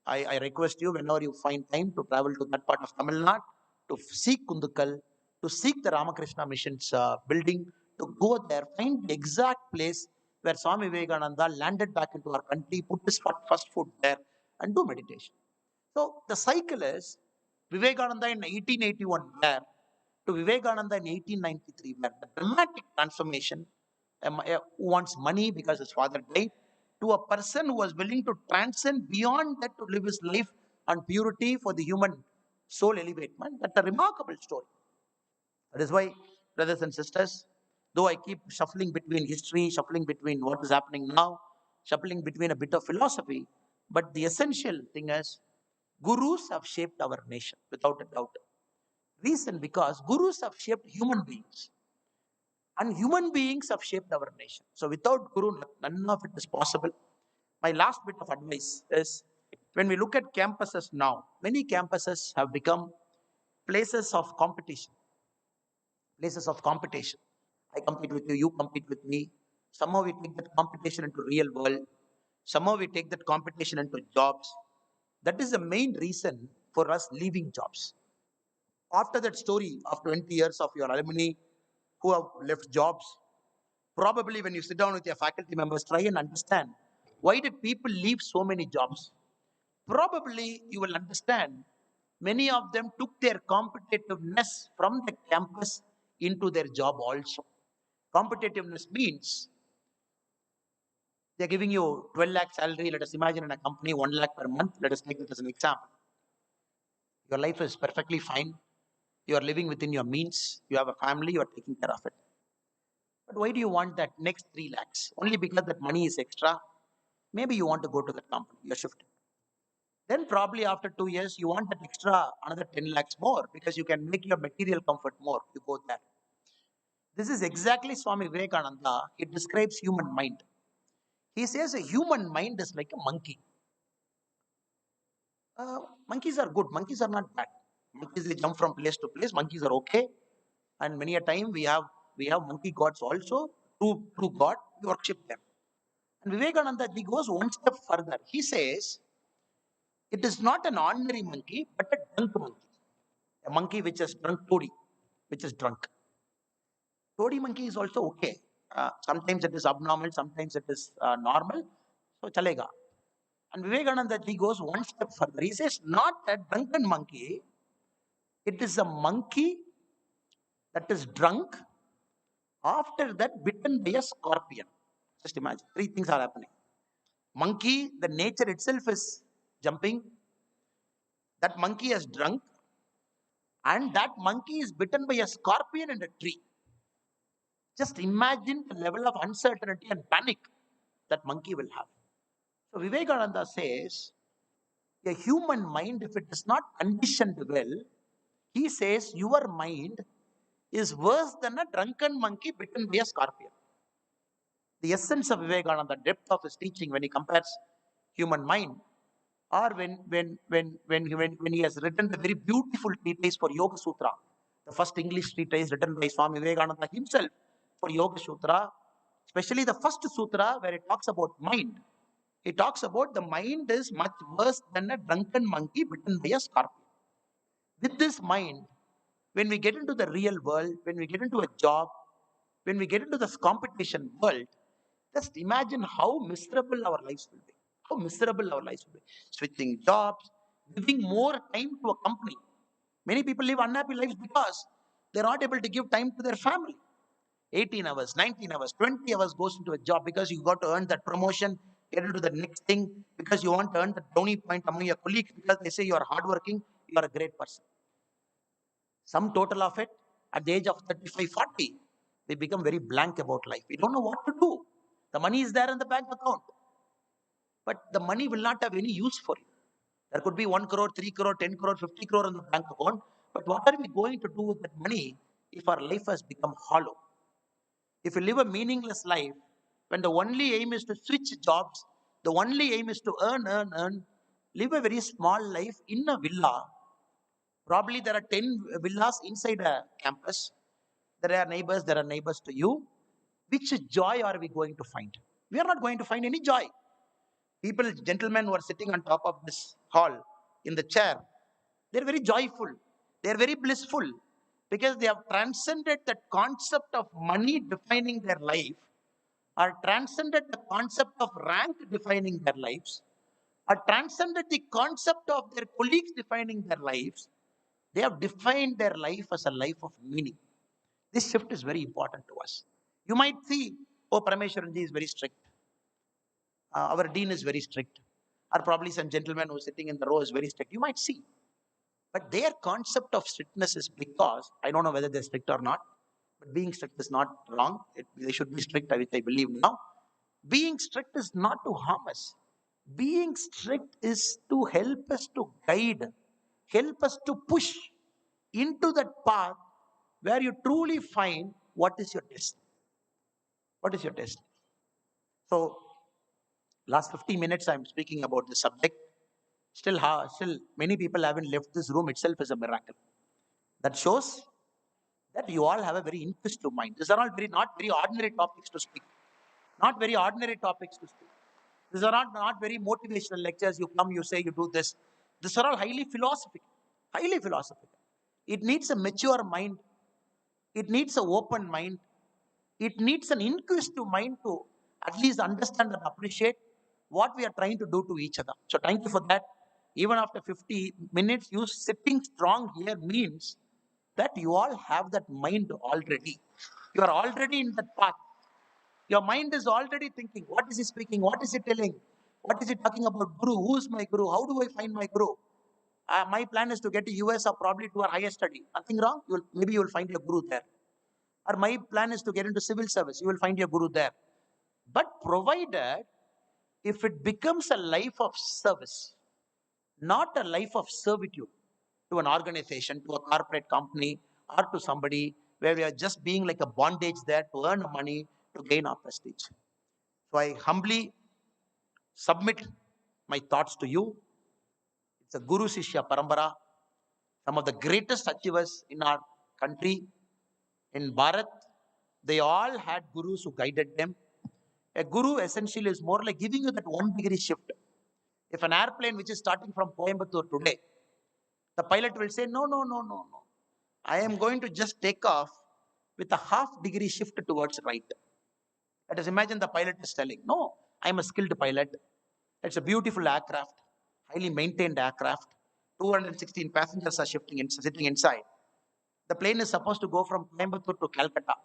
I request you, whenever you find time, to travel to that part of Tamil Nadu, to seek Kundukal, to seek the Ramakrishna Mission's building, to go there, find the exact place where Swami Vivekananda landed back into our country, put his first foot there, and do meditation. So the cycle is Vivekananda in 1881 there, to Vivekananda in 1893 where. The dramatic transformation, who wants money because his father died, to a person who was willing to transcend beyond that to live his life on purity for the human soul elevation. That's a remarkable story. That is why, brothers and sisters, though I keep shuffling between history, shuffling between what is happening now, shuffling between a bit of philosophy, but the essential thing is gurus have shaped our nation without a doubt. Reason because gurus have shaped human beings and human beings have shaped our nation. So without guru, none of it is possible. My last bit of advice is when we look at campuses now, many campuses have become places of competition. Places of competition. I compete with you, you compete with me. Somehow we take that competition into real world. Somehow we take that competition into jobs. That is the main reason for us leaving jobs. After that story of 20 years of your alumni who have left jobs, probably when you sit down with your faculty members, try and understand why did people leave so many jobs. Probably you will understand many of them took their competitiveness from the campus into their job also. Competitiveness means they're giving you 12 lakh salary. Let us imagine in a company 1 lakh per month. Let us take that as an example. Your life is perfectly fine. You are living within your means. You have a family. You are taking care of it. But why do you want that next 3 lakhs? Only because that money is extra. Maybe you want to go to that company. You're shifting. Then probably after 2 years, you want that extra another 10 lakhs more because you can make your material comfort more. You go there. This is exactly Swami Vivekananda. He describes human mind. He says a human mind is like a monkey. Monkeys are good. Monkeys are not bad. Monkeys they jump from place to place. Monkeys are okay. And many a time we have monkey gods also. True God, we worship them. And Vivekananda he goes one step further. He says it is not an ordinary monkey, but a drunk monkey. A monkey which is drunk toddy, which is drunk. Toddy monkey is also okay. Sometimes it is abnormal, sometimes it is normal. So chalega. And Vivekananda he goes one step further. He says not a drunken monkey, it is a monkey that is drunk, after that bitten by a scorpion. Just imagine, three things are happening. Monkey, the nature itself is jumping. That monkey is drunk, and that monkey is bitten by a scorpion in a tree. Just imagine the level of uncertainty and panic that monkey will have. So Vivekananda says, a human mind, if it is not conditioned well, he says your mind is worse than a drunken monkey bitten by a scorpion. The essence of Vivekananda, the depth of his teaching when he compares human mind, or when he has written the very beautiful treatise for Yoga Sutra, the first English treatise written by Swami Vivekananda himself for Yoga Sutra, especially the first sutra where it talks about mind. It talks about the mind is much worse than a drunken monkey bitten by a scorpion. With this mind, when we get into the real world, when we get into a job, when we get into this competition world, just imagine how miserable our lives will be. How miserable our lives will be. Switching jobs, giving more time to a company. Many people live unhappy lives because they're not able to give time to their family. 18 hours, 19 hours, 20 hours goes into a job because you got to earn that promotion, get into the next thing, because you want to earn the brownie point among your colleagues because they say you are hardworking, you are a great person. Some total of it, at the age of 35, 40, we become very blank about life. We don't know what to do. The money is there in the bank account, but the money will not have any use for you. There could be 1 crore, 3 crore, 10 crore, 50 crore in the bank account, but what are we going to do with that money if our life has become hollow? If you live a meaningless life, when the only aim is to switch jobs, the only aim is to earn, live a very small life in a villa. Probably there are 10 villas inside a campus. There are neighbors to you. Which joy are we going to find? We are not going to find any joy. People, gentlemen who are sitting on top of this hall in the chair, they're very joyful. They're very blissful because they have transcended that concept of money defining their life, or transcended the concept of rank defining their lives, or transcended the concept of their colleagues defining their lives. They have defined their life as a life of meaning. This shift is very important to us. You might see, oh, Parameshwaranji is very strict. Our dean is very strict. Or probably some gentleman who's sitting in the row is very strict. You might see. But their concept of strictness is because, I don't know whether they're strict or not, but being strict is not wrong. They should be strict, which I believe now. Being strict is not to harm us. Being strict is to help us to guide, help us to push into that path where you truly find what is your destiny. What is your destiny? So, last 50 minutes I'm speaking about the subject. Still many people haven't left this room itself is a miracle. That shows that you all have a very inquisitive mind. These are all not very ordinary topics to speak. Not very ordinary topics to speak. These are not very motivational lectures. You come, you say, you do this. These are all highly philosophical. Highly philosophical. It needs a mature mind. It needs an open mind. It needs an inquisitive mind to at least understand and appreciate what we are trying to do to each other. So thank you for that. Even after 50 minutes, you sitting strong here means that you all have that mind already. You are already in that path. Your mind is already thinking, what is he speaking? What is he telling? What is he talking about? Guru, who is my guru? How do I find my guru? My plan is to get to US or probably to a higher study. Nothing wrong. Maybe you will find your guru there. Or my plan is to get into civil service. You will find your guru there. But provided if it becomes a life of service, not a life of servitude to an organization, to a corporate company, or to somebody where we are just being like a bondage there to earn money to gain our prestige. So I humbly submit my thoughts to you. It's a Guru Sishya Parambara, some of the greatest achievers in our country, in Bharat. They all had gurus who guided them. A guru essentially is more like giving you that 1 degree shift. If an airplane which is starting from Coimbatore today, the pilot will say, no, no, no, no, no. I am going to just take off with a ½ degree shift towards right. Let us imagine the pilot is telling, no, I am a skilled pilot. It's a beautiful aircraft, highly maintained aircraft. 216 passengers are sitting inside. The plane is supposed to go from Coimbatore to Calcutta.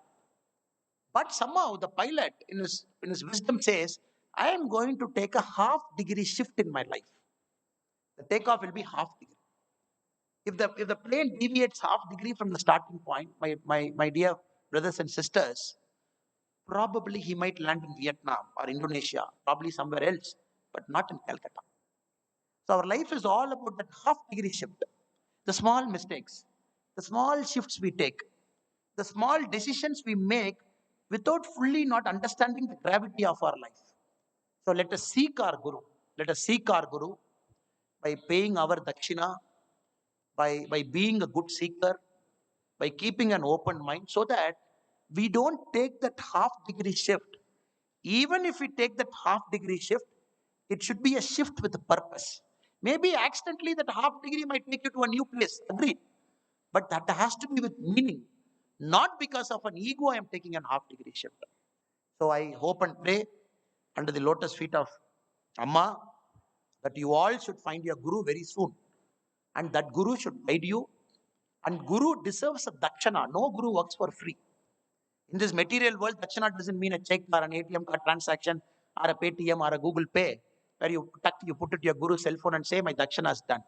But somehow the pilot, in his wisdom, says, I am going to take a ½ degree shift in my life. The takeoff will be ½ degree. If the plane deviates ½ degree from the starting point, my dear brothers and sisters, probably he might land in Vietnam or Indonesia, probably somewhere else, but not in Calcutta. So our life is all about that ½ degree shift. The small mistakes, the small shifts we take, the small decisions we make without fully not understanding the gravity of our life. So let us seek our Guru. Let us seek our Guru by paying our dakshina, by being a good seeker, by keeping an open mind, so that we don't take that ½ degree shift. Even if we take that ½ degree shift, it should be a shift with a purpose. Maybe accidentally that ½ degree might take you to a new place, agreed. But that has to be with meaning, not because of an ego I am taking an ½ degree shift. So I hope and pray under the lotus feet of Amma that you all should find your Guru very soon. And that Guru should guide you. And Guru deserves a dakshana. No Guru works for free. In this material world, dakshana doesn't mean a check or an ATM card transaction or a Paytm or a Google Pay, where you put it to your Guru's cell phone and say, my dakshana is done.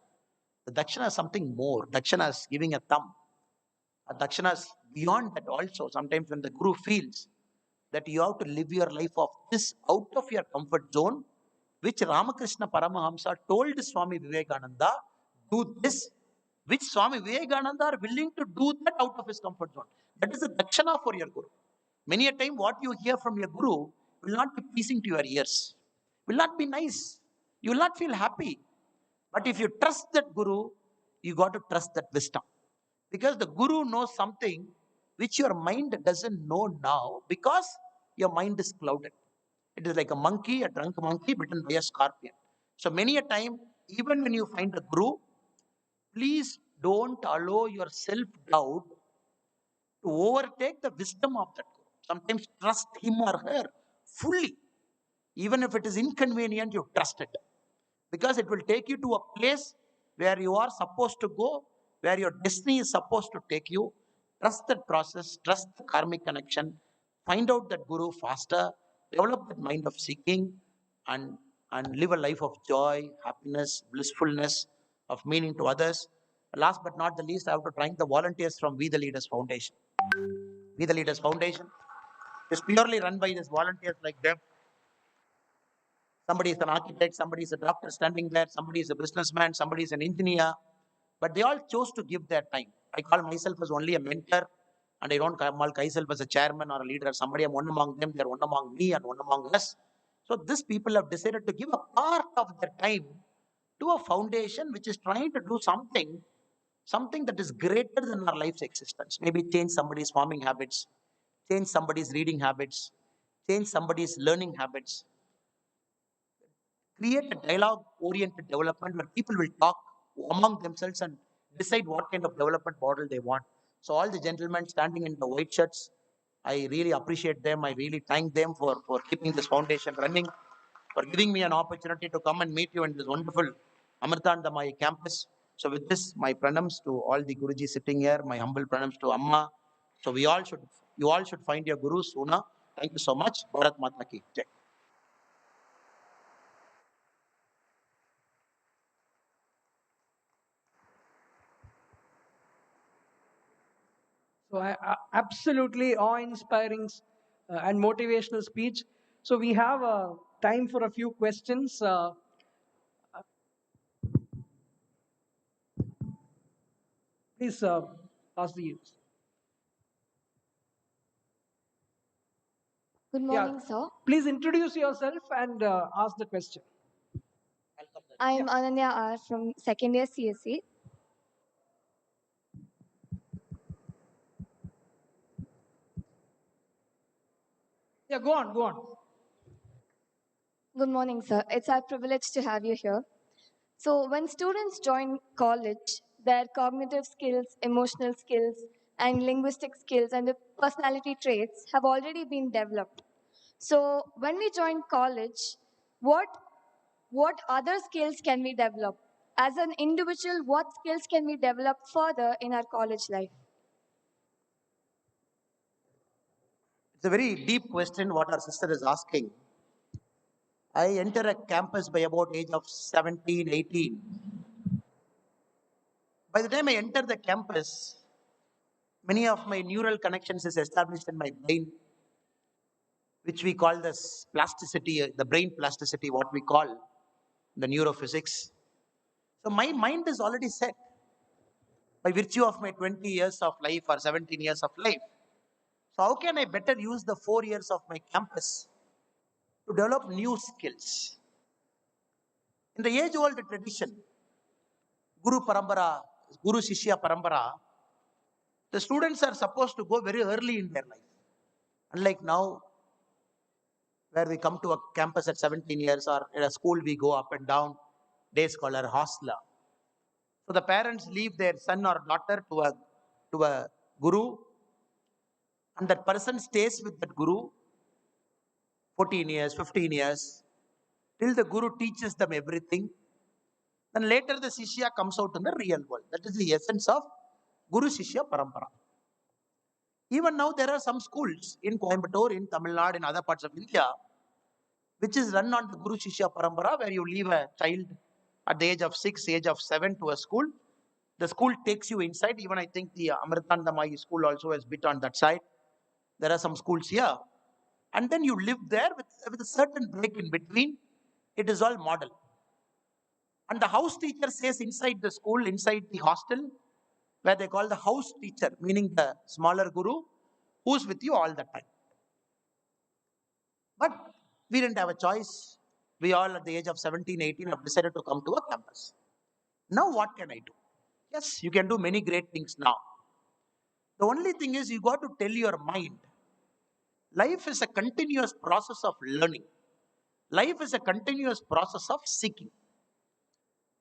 The dakshana is something more. Dakshana is giving a thumb. A dakshana is beyond that also. Sometimes when the Guru feels that you have to live your life of this out of your comfort zone, which Ramakrishna Paramahamsa told Swami Vivekananda, do this, which Swami Vivekananda are willing to do that out of his comfort zone. That is a dakshana for your Guru. Many a time what you hear from your Guru will not be pleasing to your ears, will not be nice. You will not feel happy. But if you trust that Guru, you got to trust that wisdom. Because the Guru knows something which your mind doesn't know now because your mind is clouded. It is like a monkey, a drunk monkey bitten by a scorpion. So many a time, even when you find a Guru, please don't allow your self-doubt to overtake the wisdom of that Guru. Sometimes trust him or her fully. Even if it is inconvenient, you trust it. Because it will take you to a place where you are supposed to go, where your destiny is supposed to take you. Trust that process, trust the karmic connection, find out that Guru faster, develop that mind of seeking, and, and live a life of joy, happiness, blissfulness, of meaning to others. Last but not the least, I have to thank the volunteers from We the Leaders Foundation. We the Leaders Foundation is purely run by these volunteers like them. Somebody is an architect, somebody is a doctor standing there, somebody is a businessman, somebody is an engineer, but they all chose to give their time. I call myself as only a mentor, and I don't call myself as a chairman or a leader. Somebody, I'm one among them, they're one among me, and one among us. So these people have decided to give a part of their time to a foundation which is trying to do something that is greater than our life's existence. Maybe change somebody's farming habits, change somebody's reading habits, change somebody's learning habits, create a dialogue oriented development where people will talk among themselves and decide what kind of development model they want. So, all the gentlemen standing in the white shirts, I really appreciate them. I really thank them for keeping this foundation running, for giving me an opportunity to come and meet you in this wonderful Amrita campus. So, with this, my pranams to all the Guruji sitting here, my humble pranams to Amma. So, you all should find your Guru sooner. Thank you so much. Bharat Mata ki Jai. So, absolutely awe-inspiring and motivational speech. So, we have time for a few questions. Please ask the youth. Good Yeah, morning, sir. please introduce yourself and ask the question. I'm Ananya R from second year CSE. Yeah, go on, go on. Good morning, sir. It's our privilege to have you here. So, when students join college, their cognitive skills, emotional skills, and linguistic skills and the personality traits have already been developed. So, when we join college, what what other skills can we develop? As an individual, what skills can we develop further in our college life? It's a very deep question what our sister is asking. I enter a campus by about age of 17, 18. By the time I enter the campus, many of my neural connections is established in my brain, which we call this plasticity, the brain plasticity, what we call the neurophysics. So my mind is already set by virtue of my 20 years of life or 17 years of life. So how can I better use the 4 years of my campus to develop new skills? In the age-old tradition, Guru Parambara, Guru Shishya Parambara, the students are supposed to go very early in their life. Unlike now, where we come to a campus at 17 years or in a school we go up and down, day scholar, hostler. So the parents leave their son or daughter to a guru, and that person stays with that guru 14 years, 15 years, till the guru teaches them everything. Then later the Shishya comes out in the real world. That is the essence of Guru Shishya Parampara. Even now, there are some schools in Coimbatore, in Tamil Nadu, in other parts of India, which is run on the Guru Shishya Parampara, where you leave a child at the age of 6, age of 7 to a school. The school takes you inside. Even I think the Amrita school also has bit on that side. There are some schools here. And then you live there with a certain break in between. It is all model. And the house teacher says inside the school, inside the hostel, where they call the house teacher, meaning the smaller guru, who's with you all the time. But we didn't have a choice. We all at the age of 17, 18 have decided to come to a campus. Now what can I do? Yes, you can do many great things now. The only thing is you got to tell your mind, life is a continuous process of learning. Life is a continuous process of seeking.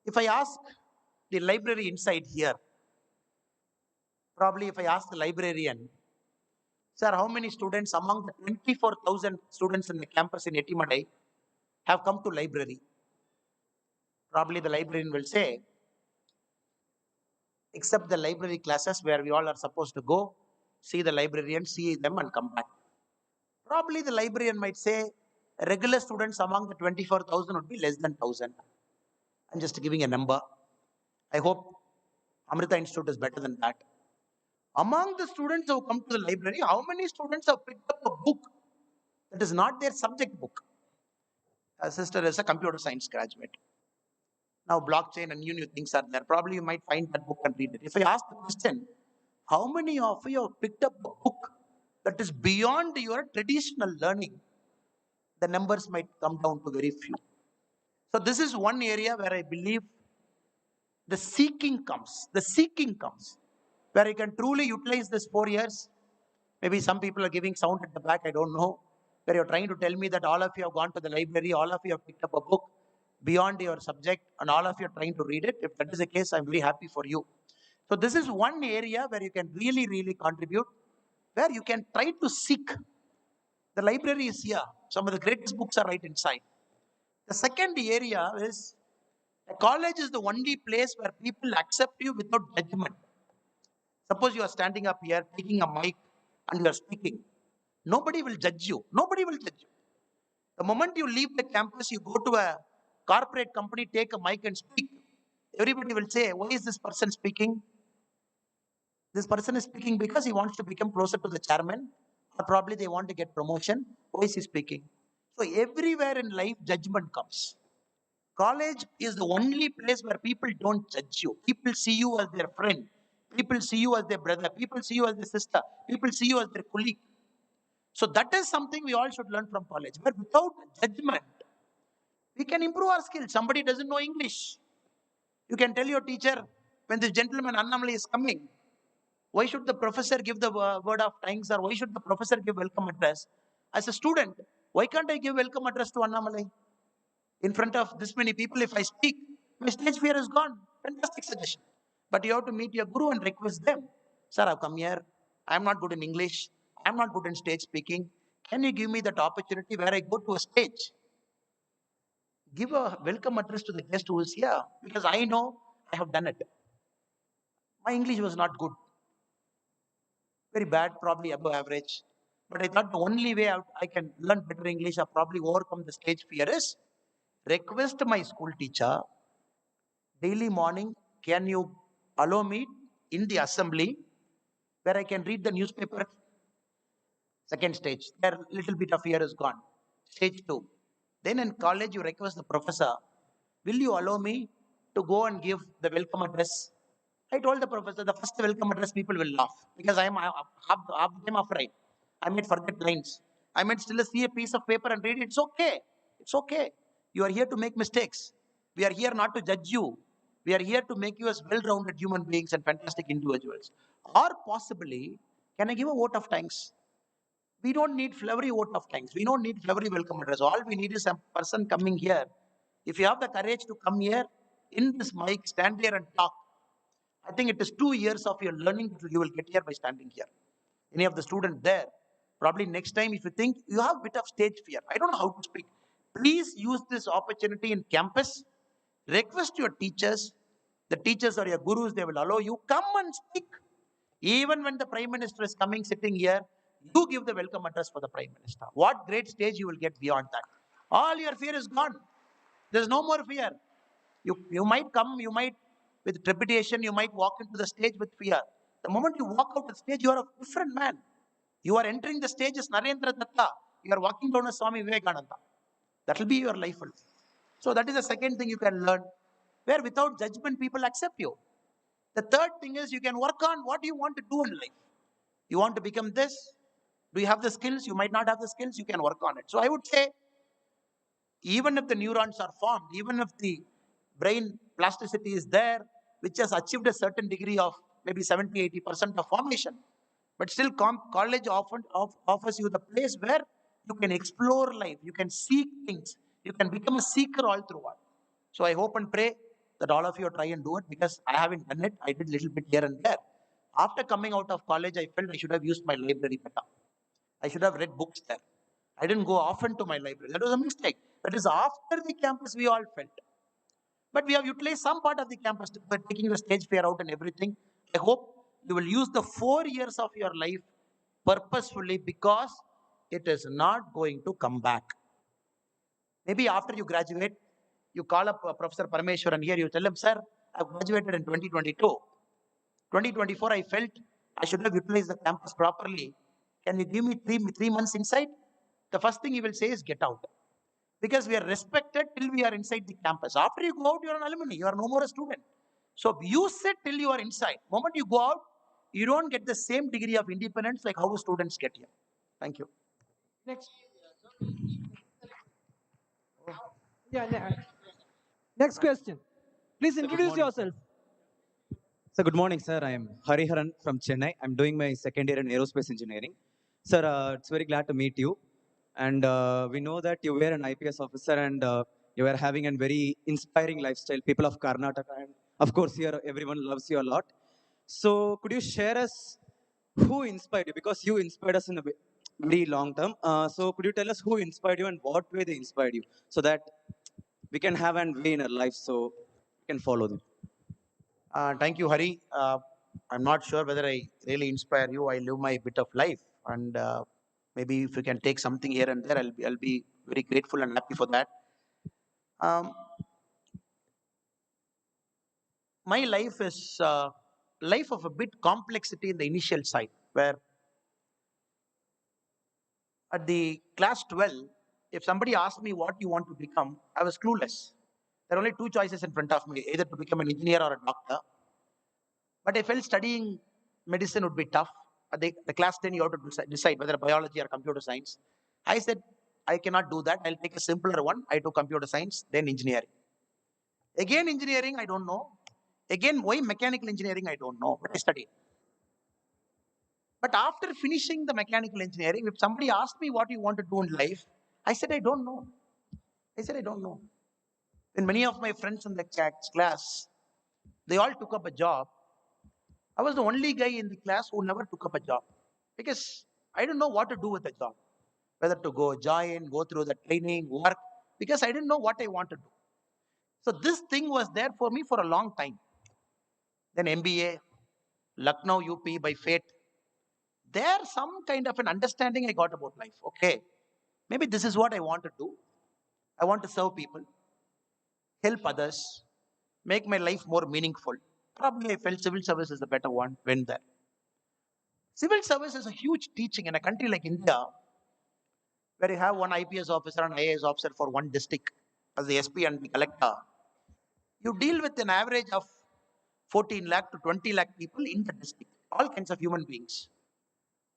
If I ask the library inside here, probably if I ask the librarian, sir, how many students among the 24,000 students in the campus in Etimadai have come to library? Probably the librarian will say, except the library classes where we all are supposed to go, see the librarian, see them and come back. Probably the librarian might say, regular students among the 24,000 would be less than 1,000. I'm just giving a number. I hope Amrita Institute is better than that. Among the students who come to the library, how many students have picked up a book that is not their subject book? A sister is a computer science graduate. Now blockchain and new things are there. Probably you might find that book and read it. If I ask the question, how many of you have picked up a book that is beyond your traditional learning? The numbers might come down to very few. So this is one area where I believe the seeking comes. The seeking comes where you can truly utilize this 4 years. Maybe some people are giving sound at the back, I don't know. Where you're trying to tell me that all of you have gone to the library, all of you have picked up a book beyond your subject, and all of you are trying to read it. If that is the case, I'm very happy for you. So this is one area where you can really, really contribute, where you can try to seek. The library is here. Some of the greatest books are right inside. The second area is a college is the only place where people accept you without judgment. Suppose you are standing up here, taking a mic, and you are speaking. Nobody will judge you. Nobody will judge you. The moment you leave the campus, you go to a corporate company, take a mic and speak. Everybody will say, why is this person speaking? This person is speaking because he wants to become closer to the chairman, or probably they want to get promotion. Why is he speaking? So everywhere in life, judgment comes. College is the only place where people don't judge you. People see you as their friend. People see you as their brother. People see you as their sister. People see you as their colleague. So that is something we all should learn from college. But without judgment, we can improve our skills. Somebody doesn't know English. You can tell your teacher, when this gentleman Annamalai is coming, why should the professor give the word of thanks, or why should the professor give welcome address? As a student, why can't I give welcome address to Annamalai? In front of this many people, if I speak, my stage fear is gone. Fantastic suggestion. But you have to meet your guru and request them. Sir, I've come here. I'm not good in English. I'm not good in stage speaking. Can you give me that opportunity where I go to a stage? Give a welcome address to the guest who is here, because I know I have done it. My English was not good. Very bad, probably above average. But I thought the only way I can learn better English or probably overcome the stage fear is request my school teacher daily morning, can you allow me in the assembly where I can read the newspaper? Second stage, there little bit of fear is gone. Stage two. Then in college, you request the professor, will you allow me to go and give the welcome address? I told the professor, the first welcome address, people will laugh because I am half them afraid. I might forget lines. I might still see a piece of paper and read it. It's okay. It's okay. You are here to make mistakes. We are here not to judge you. We are here to make you as well-rounded human beings and fantastic individuals. Or possibly, can I give a vote of thanks? We don't need flowery vote of thanks. We don't need flowery welcome address. All we need is a person coming here. If you have the courage to come here, in this mic, stand here and talk. I think it is 2 years of your learning that you will get here by standing here. Any of the students there, probably next time, if you think you have a bit of stage fear, I don't know how to speak, please use this opportunity in campus. Request your teachers. The teachers or your gurus, they will allow you. Come and speak. Even when the Prime Minister is coming, sitting here, you give the welcome address for the Prime Minister. What great stage you will get beyond that. All your fear is gone. There's no more fear. You might come, you might, with trepidation, you might walk into the stage with fear. The moment you walk out the stage, you are a different man. You are entering the stage as Narendra Datta. You are walking down as Swami Vivekananda. That will be your life. So that is the second thing you can learn, where without judgment, people accept you. The third thing is you can work on what you want to do in life. You want to become this? Do you have the skills? You might not have the skills. You can work on it. So I would say, even if the neurons are formed, even if the brain plasticity is there, which has achieved a certain degree of maybe 70-80% of formation, but still college often offers you the place where you can explore life, you can seek things, you can become a seeker all throughout. So I hope and pray that all of you try and do it, because I haven't done it. I did a little bit here and there. After coming out of college, I felt I should have used my library better. I should have read books there. I didn't go often to my library. That was a mistake. That is after the campus we all felt. But we have utilized some part of the campus by taking the stage fear out and everything. I hope you will use the 4 years of your life purposefully, because it is not going to come back. Maybe after you graduate, you call up Professor Parameshwaran here, you tell him, sir, I graduated in 2022. 2024, I felt I should have utilized the campus properly. Can you give me three months inside? The first thing he will say is, get out. because we are respected till we are inside the campus. After you go out, you are an alumni. You are no more a student. So you sit till you are inside. Moment you go out, you don't get the same degree of independence like how students get here. Thank you. Next. Yeah, next question. Please So good introduce morning, sir. yourself. So good morning, sir. I am Hariharan from Chennai. I'm doing my second year in aerospace engineering. Sir, it's very glad to meet you. And we know that you were an IPS officer and you are having a very inspiring lifestyle. People of Karnataka and of course here everyone loves you a lot. So could you share us who inspired you? Because you inspired us in a very long term. So could you tell us who inspired you and what way they inspired you, so that we can have a way in our life so we can follow them. Thank you, Hari. I'm not sure whether I really inspire you. I live my bit of life, and maybe if you can take something here and there, I'll be very grateful and happy for that. Um, my life is life of a bit complexity in the initial side, where at the class 12, if somebody asked me what you want to become, I was clueless. There are only two choices in front of me, either to become an engineer or a doctor. But I felt studying medicine would be tough. At the class 10, you have to decide whether biology or computer science. I said, I cannot do that. I'll take a simpler one. I took computer science, then engineering. Again, engineering, I don't know. Again, why mechanical engineering, I don't know. But I studied. But after finishing the mechanical engineering, if somebody asked me what you want to do in life, I said, I don't know. I said, I don't know. When many of my friends in the class, they all took up a job, I was the only guy in the class who never took up a job because I didn't know what to do with the job, whether to go join, go through the training, work, because I didn't know what I wanted to do. So this thing was there for me for a long time. Then MBA, Lucknow, UP by fate. There's some kind of an understanding I got about life. Okay, maybe this is what I want to do. I want to serve people, help others, make my life more meaningful. Probably I felt civil service is the better one, went there. Civil service is a huge teaching in a country like India, where you have one IPS officer and IAS officer for one district as the SP and the collector. You deal with an average of 14 lakh to 20 lakh people in the district, all kinds of human beings.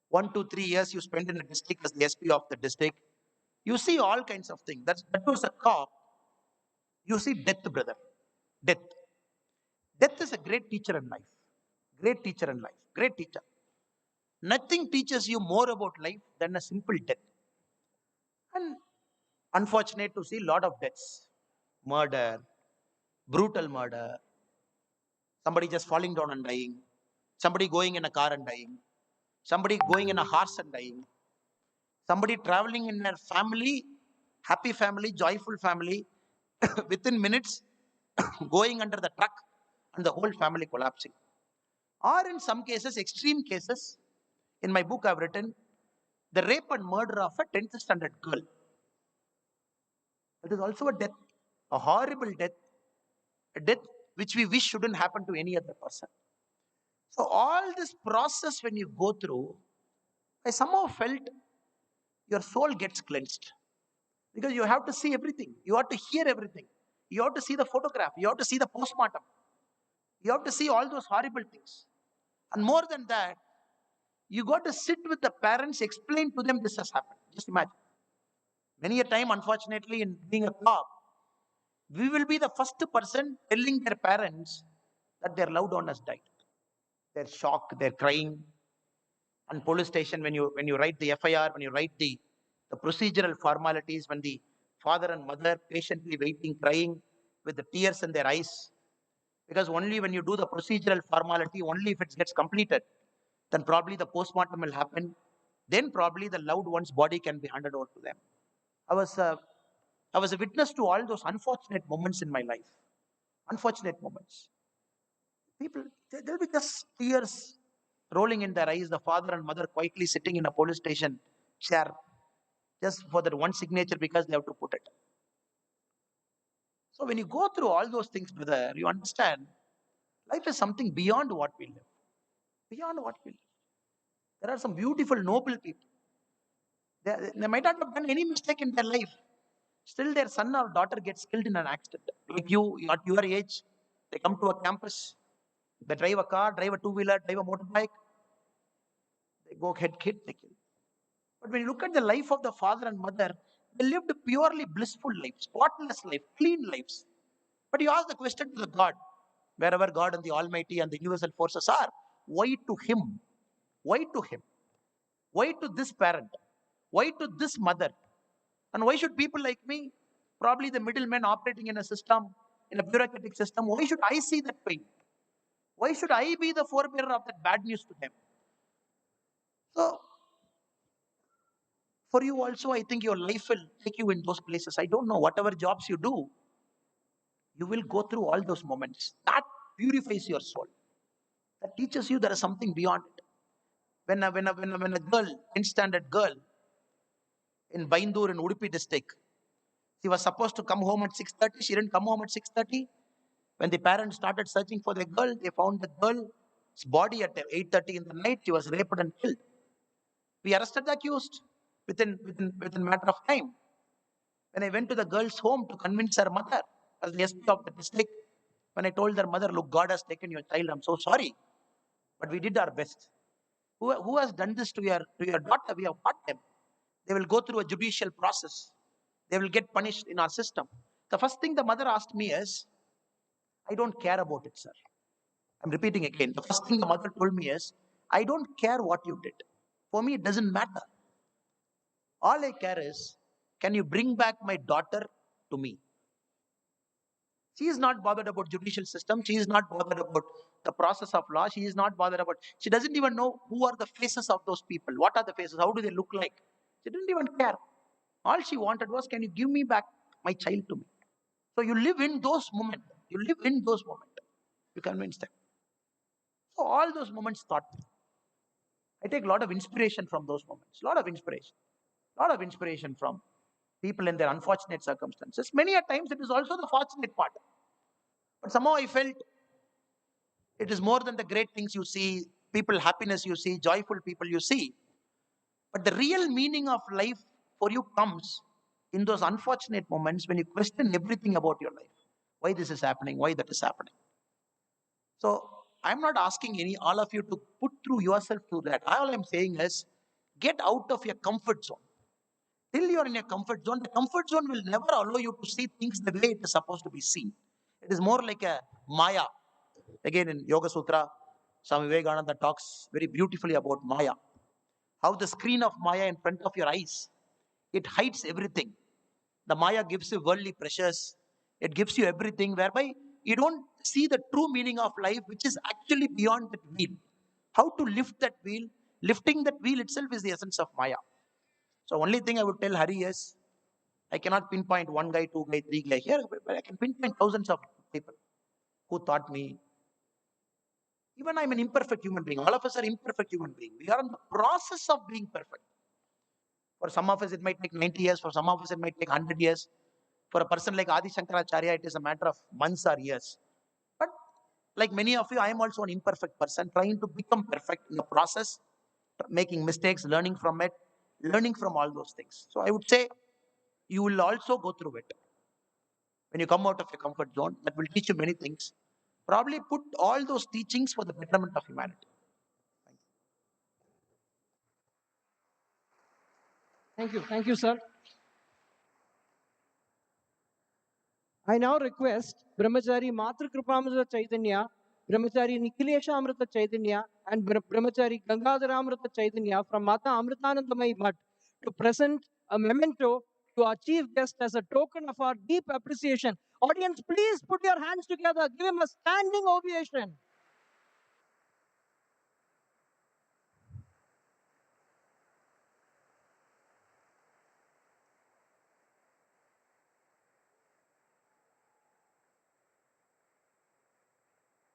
1 to 3 years you spend in the district as the SP of the district. You see all kinds of things. That was a cop. You see death, brother. Death. Death is a great teacher in life. Great teacher in life. Great teacher. Nothing teaches you more about life than a simple death. And unfortunate to see a lot of deaths. Murder, brutal murder, somebody just falling down and dying, somebody going in a car and dying, somebody going in a horse and dying, somebody traveling in their family, happy family, joyful family, within minutes going under the truck and the whole family collapsing. Or in some cases, extreme cases, in my book I've written the rape and murder of a 10th standard girl. It is also a death, a horrible death, a death which we wish shouldn't happen to any other person. So all this process when you go through, I somehow felt your soul gets cleansed because you have to see everything. You have to hear everything. You have to see the photograph. You have to see the postmortem. You have to see all those horrible things. And more than that, you got to sit with the parents, explain to them this has happened. Just imagine. Many a time, unfortunately, in being a cop, we will be the first person telling their parents that their loved one has died. They're shocked, they're crying, and police station when you write the FIR, when you write the procedural formalities, when the father and mother patiently waiting, crying with the tears in their eyes, because only when you do the procedural formality, only if it gets completed, then probably the postmortem will happen. Then probably the loved one's body can be handed over to them. I was uh, I was a witness to all those unfortunate moments in my life. Unfortunate moments. People, there'll be just tears rolling in their eyes, the father and mother quietly sitting in a police station chair just for that one signature because they have to put it. So when you go through all those things, brother, you understand life is something beyond what we live. Beyond what we live. There are some beautiful, noble people. They might not have done any mistake in their life, Still their son or daughter gets killed in an accident. Like you, at your age, they come to a campus, they drive a car, drive a two-wheeler, drive a motorbike, they go get killed, they kill. But when you look at the life of the father and mother, they lived purely blissful lives, spotless life, clean lives. But you ask the question to the God, wherever God and the Almighty and the universal forces are, why to him? Why to him? Why to this parent? Why to this mother? And why should people like me, probably the middlemen operating in a system, in a bureaucratic system, why should I see that pain? Why should I be the forebearer of that bad news to them? So, for you also, I think your life will take you in those places. I don't know, whatever jobs you do, you will go through all those moments. That purifies your soul. That teaches you there is something beyond it. When a girl, 10th standard girl in Baindur in Udupi district, she was supposed to come home at 6:30. She didn't come home at 6:30. When the parents started searching for the girl, they found the girl's body at 8:30 in the night. She was raped and killed. We arrested the accused within a matter of time. When I went to the girl's home to convince her mother, as the SP of the district, when I told her mother, look, God has taken your child, I'm so sorry, but we did our best. Who has done this to your daughter? We have caught them. They will go through a judicial process. They will get punished in our system. The first thing the mother asked me is, I don't care about it, sir. I'm repeating again. The first thing the mother told me is, I don't care what you did. For me, it doesn't matter. All I care is, can you bring back my daughter to me? She is not bothered about judicial system. She is not bothered about the process of law. She is not bothered about, she doesn't even know who are the faces of those people. What are the faces? How do they look like? She didn't even care. All she wanted was, can you give me back my child to me? So you live in those moments. You live in those moments. You convince them. So all those moments taught me. I take a lot of inspiration from those moments. A lot of inspiration. A lot of inspiration from people in their unfortunate circumstances. Many a times it is also the fortunate part. But somehow I felt it is more than the great things you see, people happiness you see, joyful people you see. But the real meaning of life for you comes in those unfortunate moments when you question everything about your life. Why this is happening, why that is happening. So I'm not asking all of you to put through yourself through that. All I'm saying is get out of your comfort zone. Till you're in your comfort zone, the comfort zone will never allow you to see things the way it is supposed to be seen. It is more like a Maya. Again, in Yoga Sutra, Swami Vivekananda talks very beautifully about Maya. How the screen of Maya in front of your eyes, it hides everything. The Maya gives you worldly pressures. It gives you everything whereby you don't see the true meaning of life, which is actually beyond that wheel. How to lift that wheel? Lifting that wheel itself is the essence of Maya. So only thing I would tell Hari is, I cannot pinpoint one guy, two guy, three guy here, but I can pinpoint thousands of people who taught me. Even I'm an imperfect human being. All of us are imperfect human beings. We are in the process of being perfect. For some of us, it might take 90 years. For some of us, it might take 100 years. For a person like Adi Shankaracharya, it is a matter of months or years. But like many of you, I am also an imperfect person trying to become perfect in the process, making mistakes, learning from it, learning from all those things. So I would say you will also go through it. When you come out of your comfort zone, that will teach you many things. Probably put all those teachings for the betterment of humanity. Thank you. Thank you, sir. I now request Brahmachari Matrikrupaamrita Chaitanya, Brahmachari Nikhilesha Amrita Chaitanya, and Brahmachari Gangadharamrita Chaitanya from Mata Amritanandamai Mutt to present a memento to our chief guest as a token of our deep appreciation. Audience, please put your hands together. Give him a standing ovation.